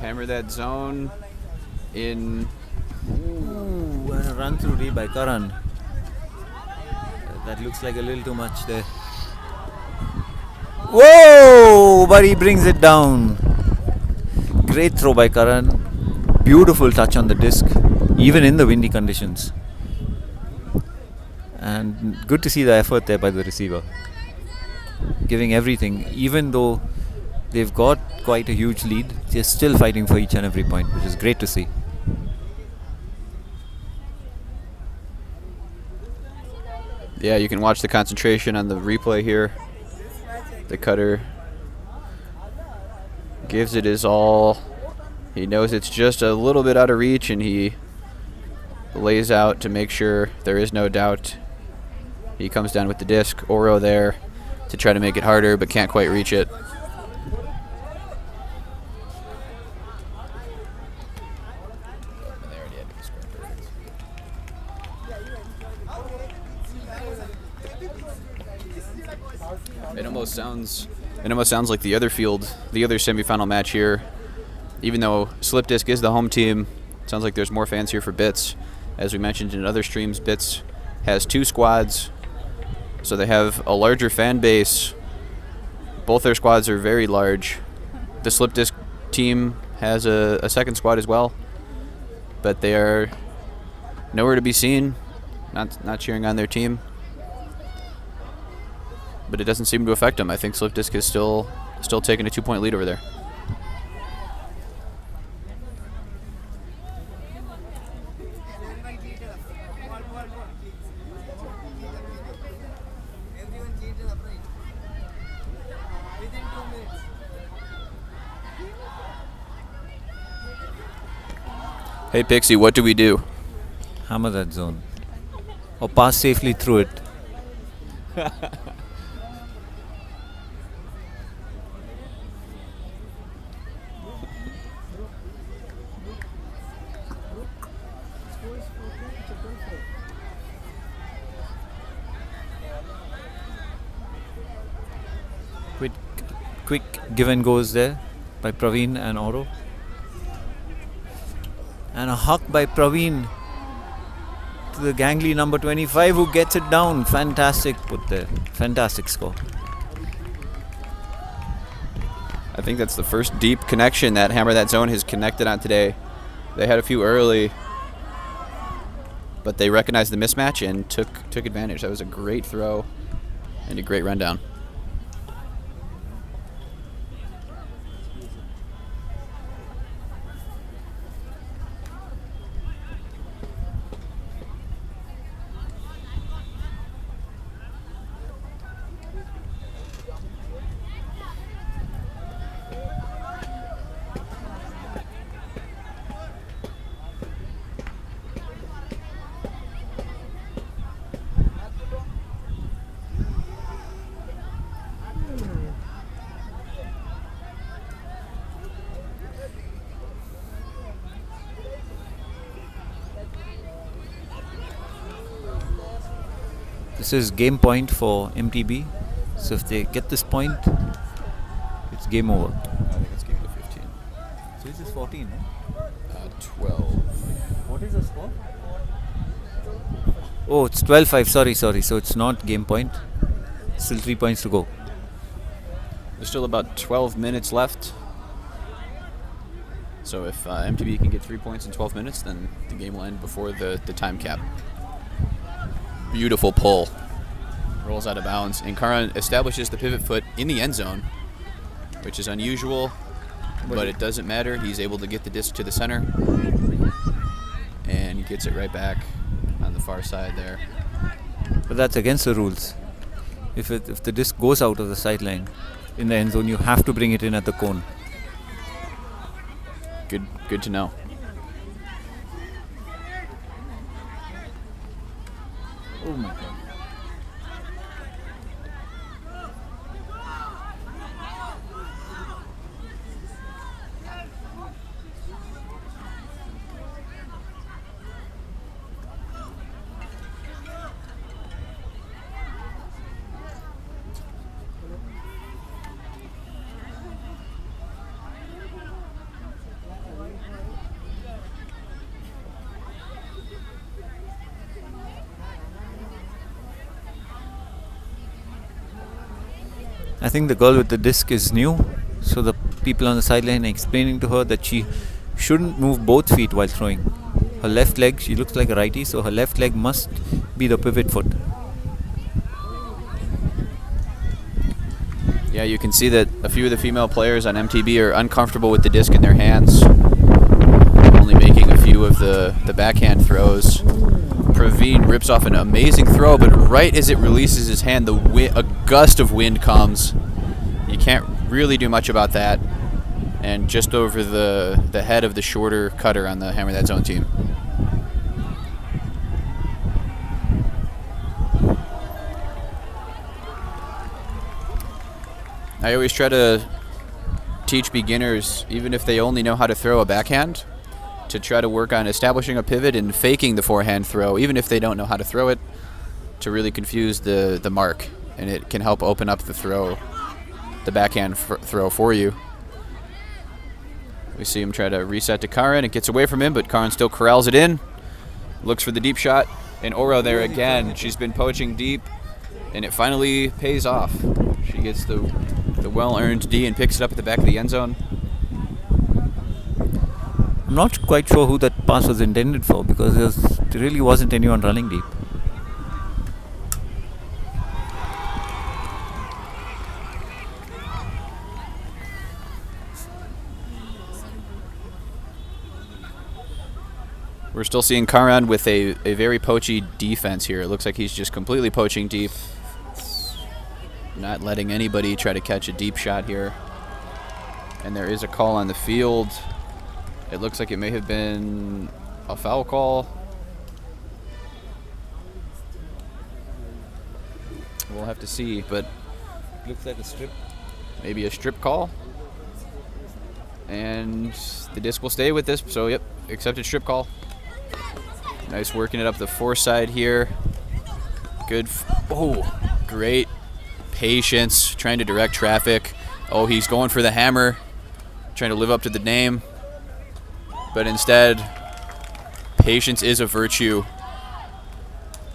Hammer that zone in. Ooh, and a run through D by Karan. That looks like a little too much there. Whoa! But he brings it down. Great throw by Karan. Beautiful touch on the disc, even in the windy conditions. And good to see the effort there by the receiver. Giving everything, even though they've got quite a huge lead, they're still fighting for each and every point, which is great to see. Yeah, you can watch the concentration on the replay here. The cutter gives it his all. He knows it's just a little bit out of reach, and he lays out to make sure there is no doubt. He comes down with the disc. Oro there to try to make it harder, but can't quite reach it. It almost sounds like the other field, the other semifinal match here. Even though Slip Disc is the home team, it sounds like there's more fans here for Bits. As we mentioned in other streams, Bits has 2 squads, so they have a larger fan base. Both their squads are very large. The Slip Disc team has a second squad as well, but they are nowhere to be seen, not cheering on their team. But it doesn't seem to affect them. I think Slip Disc is still taking a 2-point lead over there. Hey Pixie, what do we do? Hammer that zone. Or pass safely through it. Quick give and goes there by Praveen and Oro. And a huck by Praveen to the gangly number 25 who gets it down. Fantastic put there. Fantastic score. I think that's the first deep connection that Hammer That Zone has connected on today. They had a few early, but they recognized the mismatch and took advantage. That was a great throw and a great rundown. This is game point for MTB. So if they get this point, it's game over. I think it's game to 15. So this is 14, eh? 12. What is the score? Oh, it's 12-5. Sorry. So it's not game point. Still 3 points to go. There's still about 12 minutes left. So if MTB can get 3 points in 12 minutes, then the game will end before the time cap. Beautiful pull. Rolls out of bounds. And Karan establishes the pivot foot in the end zone, which is unusual, but it doesn't matter. He's able to get the disc to the center, and he gets it right back on the far side there. But that's against the rules. If the disc goes out of the sideline in the end zone, you have to bring it in at the cone. Good to know. Oh my God. I think the girl with the disc is new, so the people on the sideline are explaining to her that she shouldn't move both feet while throwing. Her left leg, she looks like a righty, so her left leg must be the pivot foot. Yeah, you can see that a few of the female players on MTB are uncomfortable with the disc in their hands, only making a few of the backhand throws. Praveen rips off an amazing throw, but right as it releases his hand, a gust of wind comes. You can't really do much about that. And just over the head of the shorter cutter on the Hammer That Zone team. I always try to teach beginners, even if they only know how to throw a backhand, to try to work on establishing a pivot and faking the forehand throw, even if they don't know how to throw it, to really confuse the mark. And it can help open up the backhand throw for you. We see him try to reset to Karan. It gets away from him, but Karan still corrals it in. Looks for the deep shot. And Oro there again. She's been poaching deep, and it finally pays off. She gets the well-earned D and picks it up at the back of the end zone. I'm not quite sure who that pass was intended for, because there really wasn't anyone running deep. We're still seeing Karan with a very poachy defense here. It looks like he's just completely poaching deep. Not letting anybody try to catch a deep shot here. And there is a call on the field. It looks like it may have been a foul call. We'll have to see, but Looks like a strip. maybe a strip call. And the disc will stay with this, so yep, accepted strip call. Nice working it up the fore side here. Good, great patience, trying to direct traffic. Oh, he's going for the hammer, trying to live up to the name. But instead, patience is a virtue.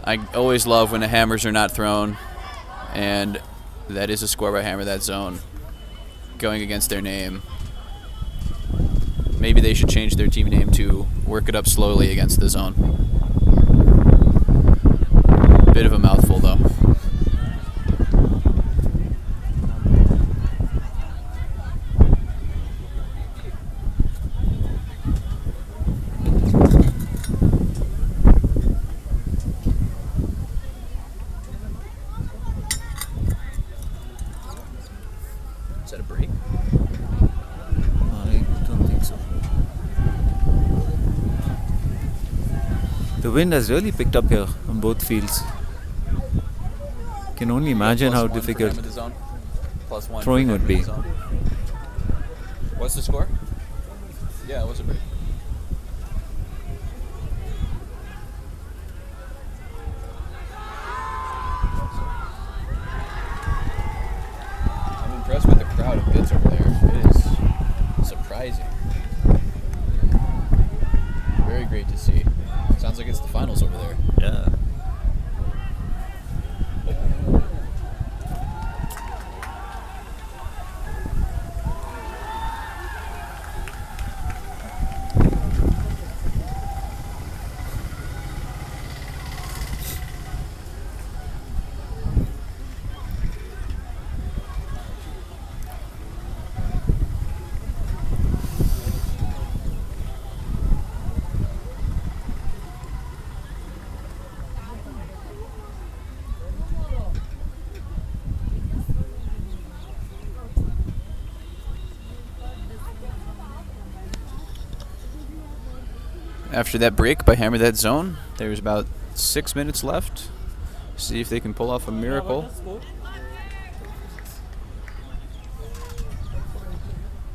I always love when the hammers are not thrown. And that is a score by Hammer That Zone, going against their name. Maybe they should change their team name to Work It Up Slowly Against the Zone. bit of a mouthful, though. Is that a break? I don't think so. The wind has really picked up here on both fields. Can only imagine how difficult throwing would be. What's the score? Yeah, what's the break? I'm impressed with the crowd of bits over there. It is surprising. Very great to see. Sounds like it's the finals over there. Yeah. After that break by Hammer That Zone, there's about 6 minutes left. See if they can pull off a miracle.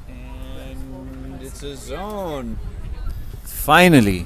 And it's a zone. Finally.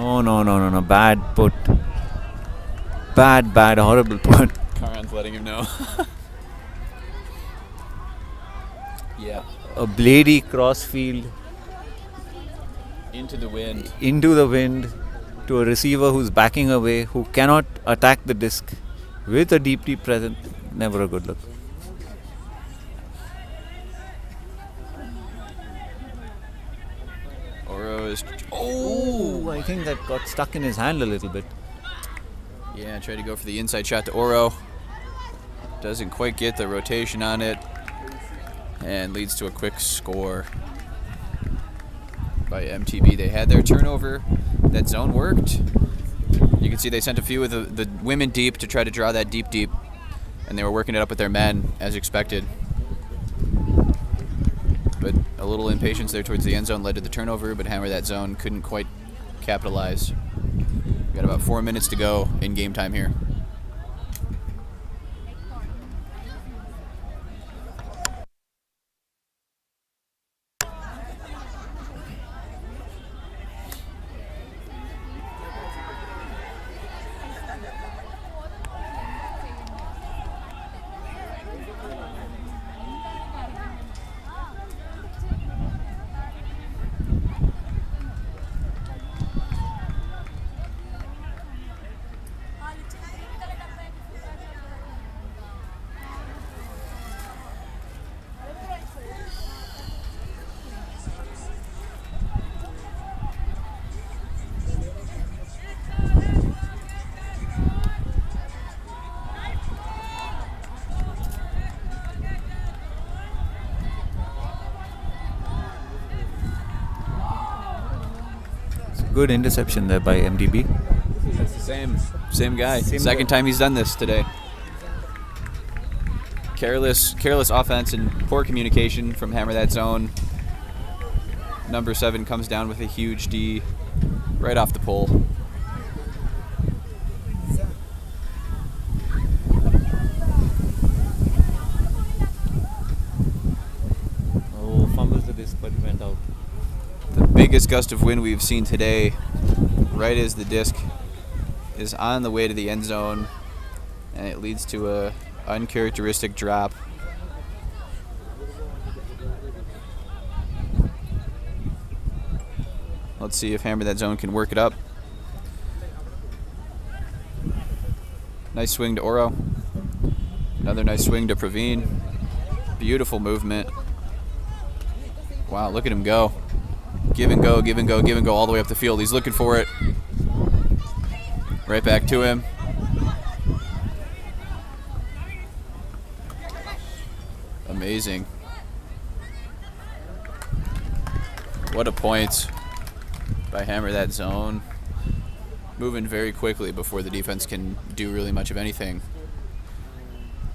No. Bad put. Bad, horrible put. Karan's letting him know. Yeah. A blady crossfield Into the wind. into the wind to a receiver who's backing away, who cannot attack the disc with a deep present. Never a good look. Oro is... Oh, I think that got stuck in his hand a little bit. Yeah, tried to go for the inside shot to Oro. Doesn't quite get the rotation on it. And leads to a quick score by MTB. They had their turnover. That zone worked. You can see they sent a few of the women deep to try to draw that deep. And they were working it up with their men, as expected. But a little impatience there towards the end zone led to the turnover, but Hammer That Zone couldn't quite capitalize. We got about 4 minutes to go in game time here. Good interception there by MTB. That's the same guy. Same Second guy. time he's done this today. Careless offense and poor communication from Hammer That Zone. Number 7 comes down with a huge D right off the pole. biggest gust of wind we've seen today, right as the disc is on the way to the end zone, and it leads to a uncharacteristic drop. Let's see if Hammer That Zone can work it up. Nice swing to Oro. Another nice swing to Praveen. Beautiful movement. Wow, look at him go. Give and go, give and go, give and go all the way up the field. He's looking for it. Right back to him. Amazing. What a point by Hammer That Zone. Moving very quickly before the defense can do really much of anything.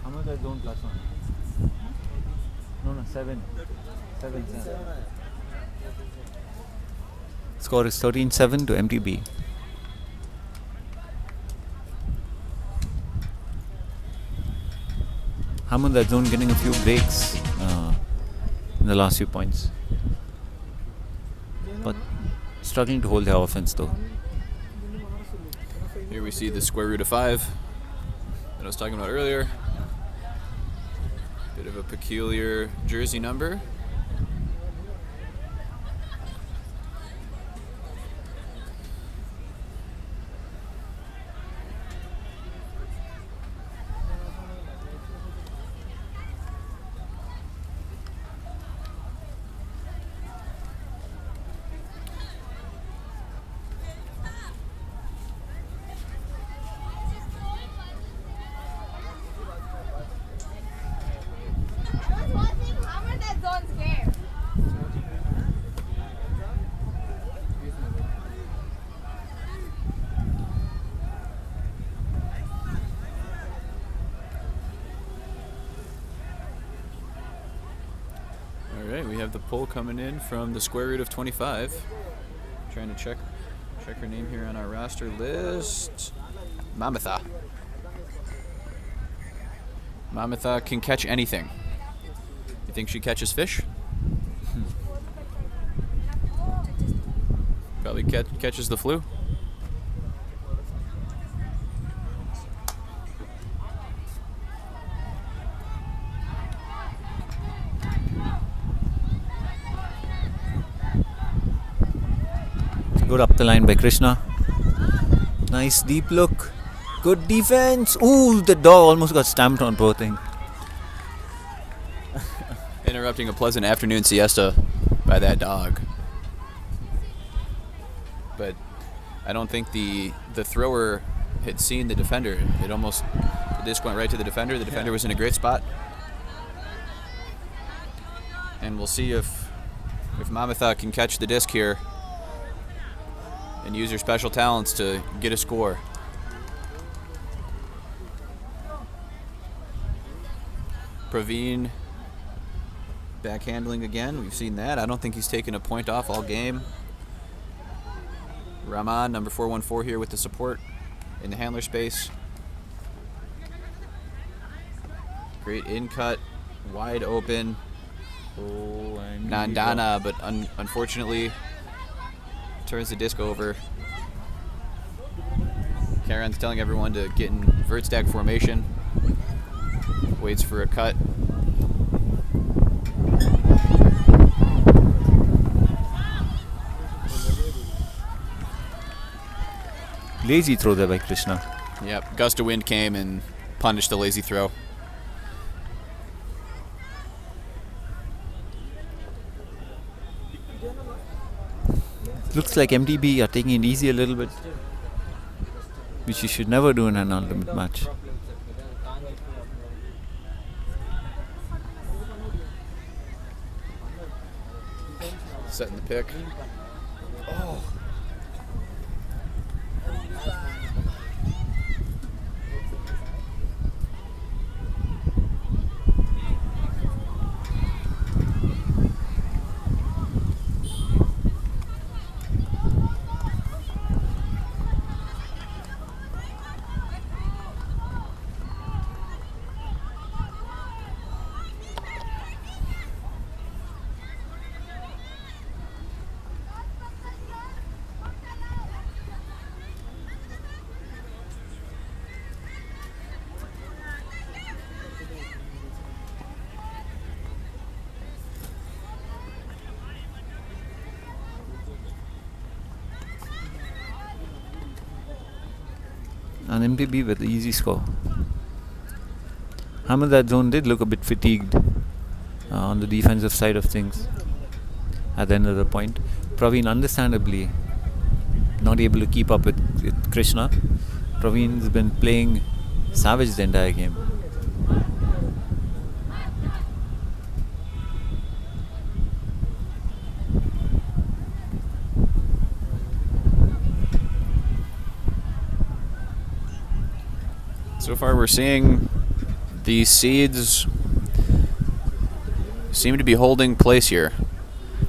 Hammer That Zone +1. No, 7. 7. Score is 13-7 to MTB. Hammer That Zone getting a few breaks in the last few points, but struggling to hold their offense though. Here we see the square root of 5 that I was talking about earlier. Bit of a peculiar jersey number. Alright, we have the poll coming in from the square root of 25. Trying to check her name here on our roster list. Mamatha. Mamatha can catch anything. You think she catches fish? Probably catches the flu. Good up the line by Krishna. Nice deep look. Good defense. Ooh, the dog almost got stamped on, poor thing. Interrupting a pleasant afternoon siesta by that dog. But I don't think the thrower had seen the defender. The disc went right to the defender. The defender was in a great spot. And we'll see if Mamatha can catch the disc here and use her special talents to get a score. Praveen backhandling again. We've seen that. I don't think he's taken a point off all game. Rahman, number 414 here with the support in the handler space. Great in cut, wide open. Oh, and Nandana, but unfortunately turns the disc over. Karen's telling everyone to get in vert stack formation. Waits for a cut. Lazy throw there by Krishna. Yep, gust of wind came and punished the lazy throw. Looks like MTB are taking it easy a little bit, which you should never do in an ultimate match. Setting the pick. Oh. and MTB with the easy score. Ahmedabad zone did look a bit fatigued on the defensive side of things at the end of the point. Praveen understandably not able to keep up with Krishna. Praveen's been playing savage the entire game. So far we're seeing these seeds seem to be holding place here.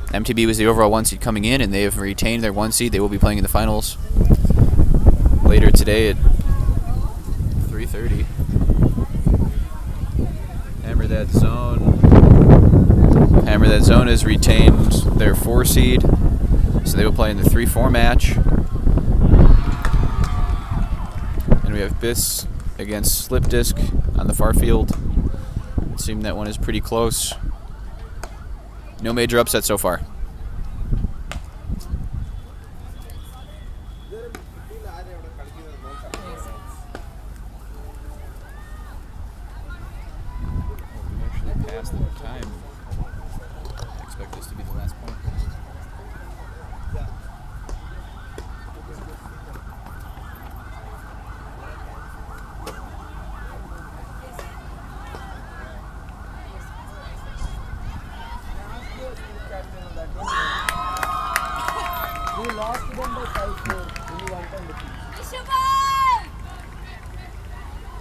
MTB was the overall 1 seed coming in, and they have retained their 1 seed. They will be playing in the finals later today at 3:30. Hammer That Zone has retained their 4 seed, so they will play in the 3-4 match. And we have BIS against Slip Disc on the far field. It seemed that one is pretty close. No major upset so far.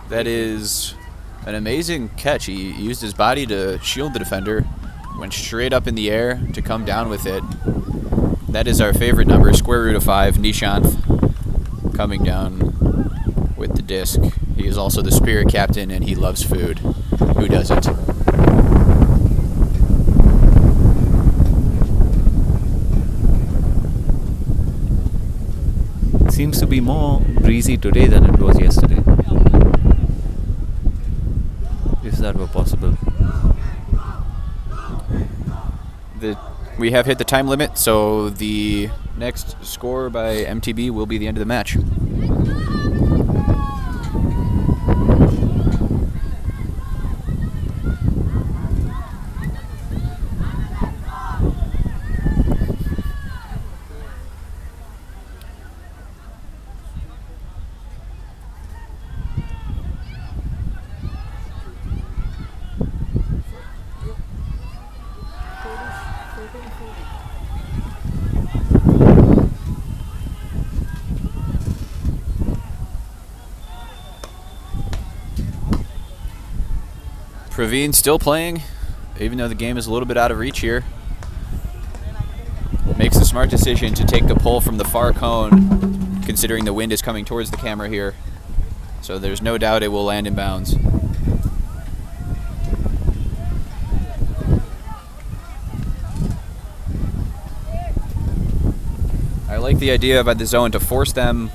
That is an amazing catch. He used his body to shield the defender, went straight up in the air to come down with it. That is our favorite number, square root of 5, Nishanth, coming down with the disc. He is also the spirit captain, and he loves food. Who doesn't? Seems to be more breezy today than it was yesterday. If that were possible. We have hit the time limit, so the next score by MTB will be the end of the match. Praveen still playing, even though the game is a little bit out of reach here. Makes the smart decision to take the pull from the far cone, considering the wind is coming towards the camera here. So there's no doubt it will land in bounds. I like the idea about the zone to force them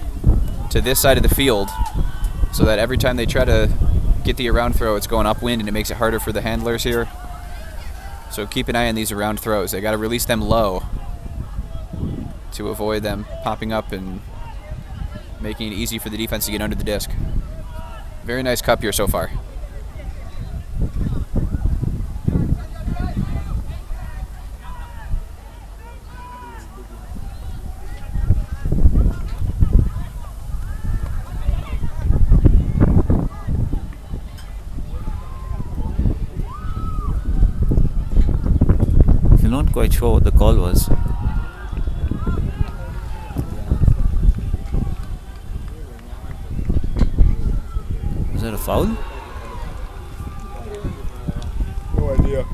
to this side of the field so that every time they try to get the around throw, it's going upwind, and it makes it harder for the handlers here. So keep an eye on these around throws. They got to release them low to avoid them popping up and making it easy for the defense to get under the disc. Very nice cup here so far. Not quite sure what the call was. Was that a foul? No idea.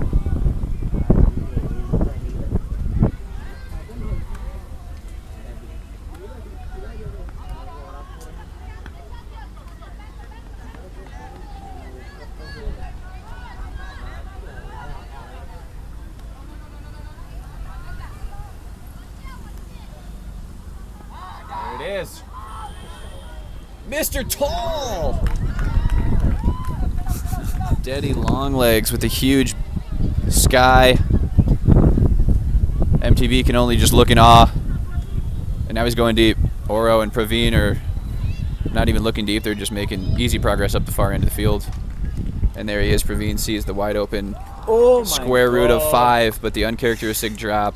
It is. Mr. Tall! Daddy Longlegs with the huge sky. MTB can only just look in awe. And now he's going deep. Oro and Praveen are Not even looking deep, they're just making easy progress up the far end of the field. And there he is. Praveen sees the wide open square root of 5, but the uncharacteristic drop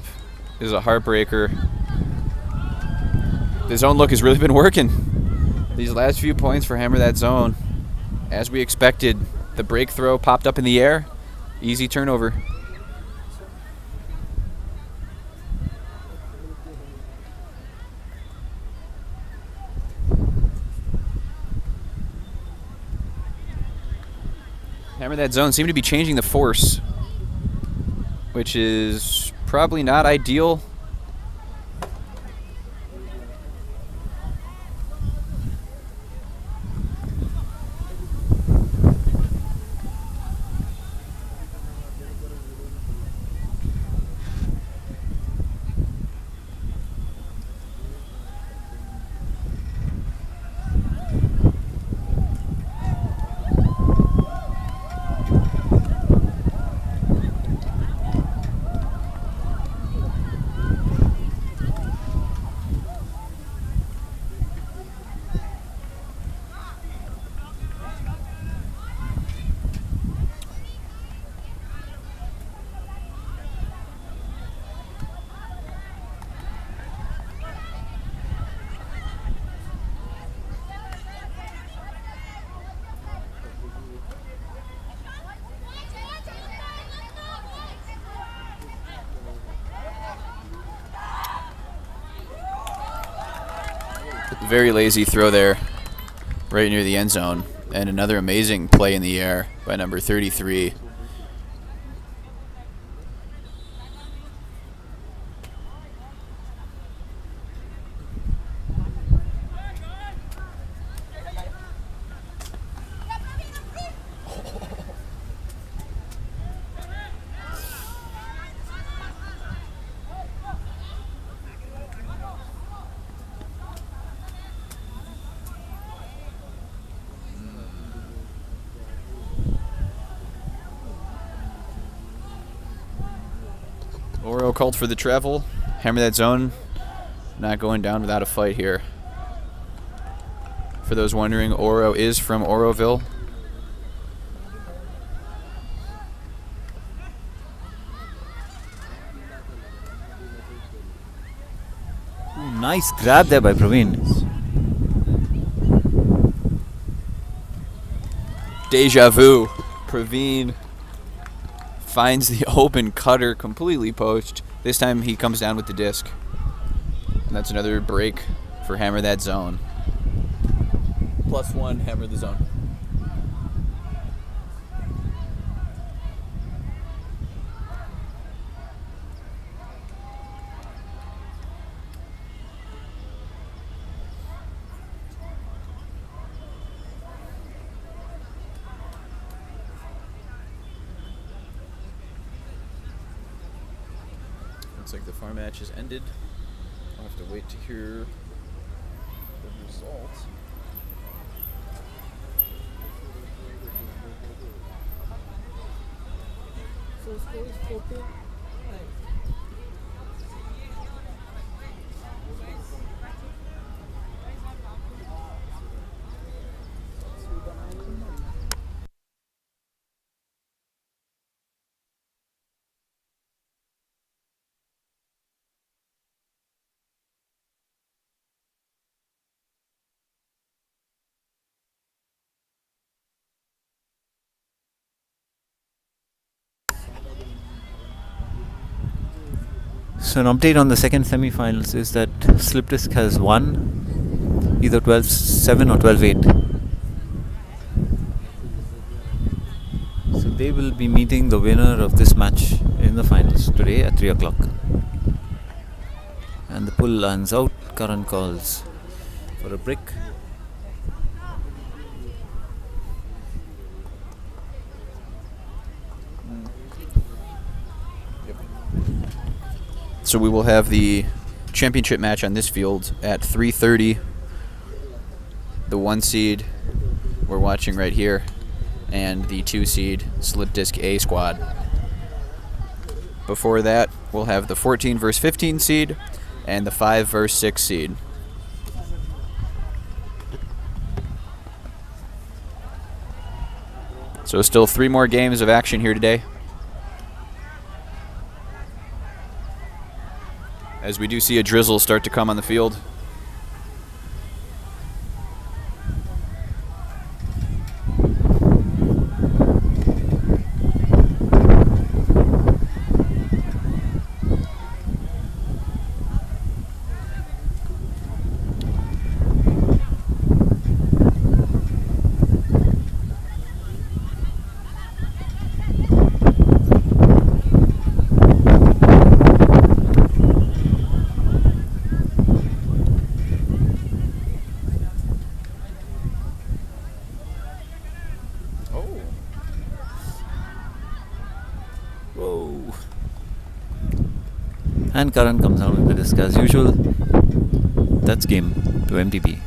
is a heartbreaker. The zone look has really been working. These last few points for Hammer That Zone. As we expected, the break throw popped up in the air. Easy turnover. Hammer That Zone seemed to be changing the force, which is probably not ideal. Very lazy throw there, right near the end zone. And another amazing play in the air by number 33. Oro called for the travel. Hammer That Zone not going down without a fight here. For those wondering, Oro is from Oroville. Nice grab there by Praveen. Deja vu. Praveen finds the open cutter completely poached. This time he comes down with the disc. And that's another break for Hammer That Zone. +1, Hammer the Zone. Looks like the far match has ended. I'll have to wait to hear the results. So score is 14. So an update on the second semi-finals is that Slip Disc has won either 12-7 or 12-8. So they will be meeting the winner of this match in the finals today at 3 o'clock. And the pull lands out. Karan calls for a brick. So we will have the championship match on this field at 3:30. The 1 seed we're watching right here, and the 2 seed Slip Disc A squad. Before that, we'll have the 14 versus 15 seed and the 5 versus 6 seed. So still 3 more games of action here today, as we do see a drizzle start to come on the field. Whoa. And Karan comes out with the disc as usual. That's game to MTB.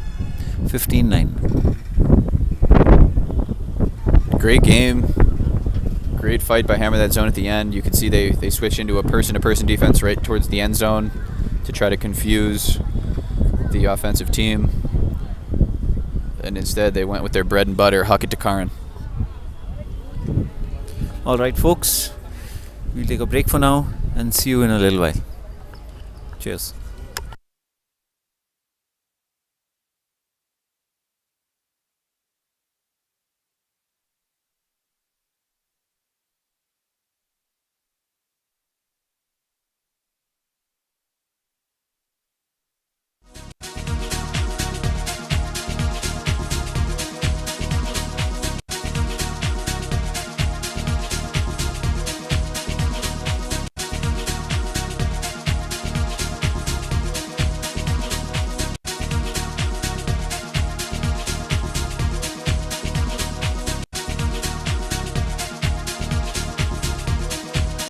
15-9. Great game. Great fight by Hammer That Zone at the end. You can see they switch into a person-to-person defense right towards the end zone to try to confuse the offensive team. And instead they went with their bread and butter, huck it to Karan. Alright folks, we'll take a break for now and see you in a little while. Cheers.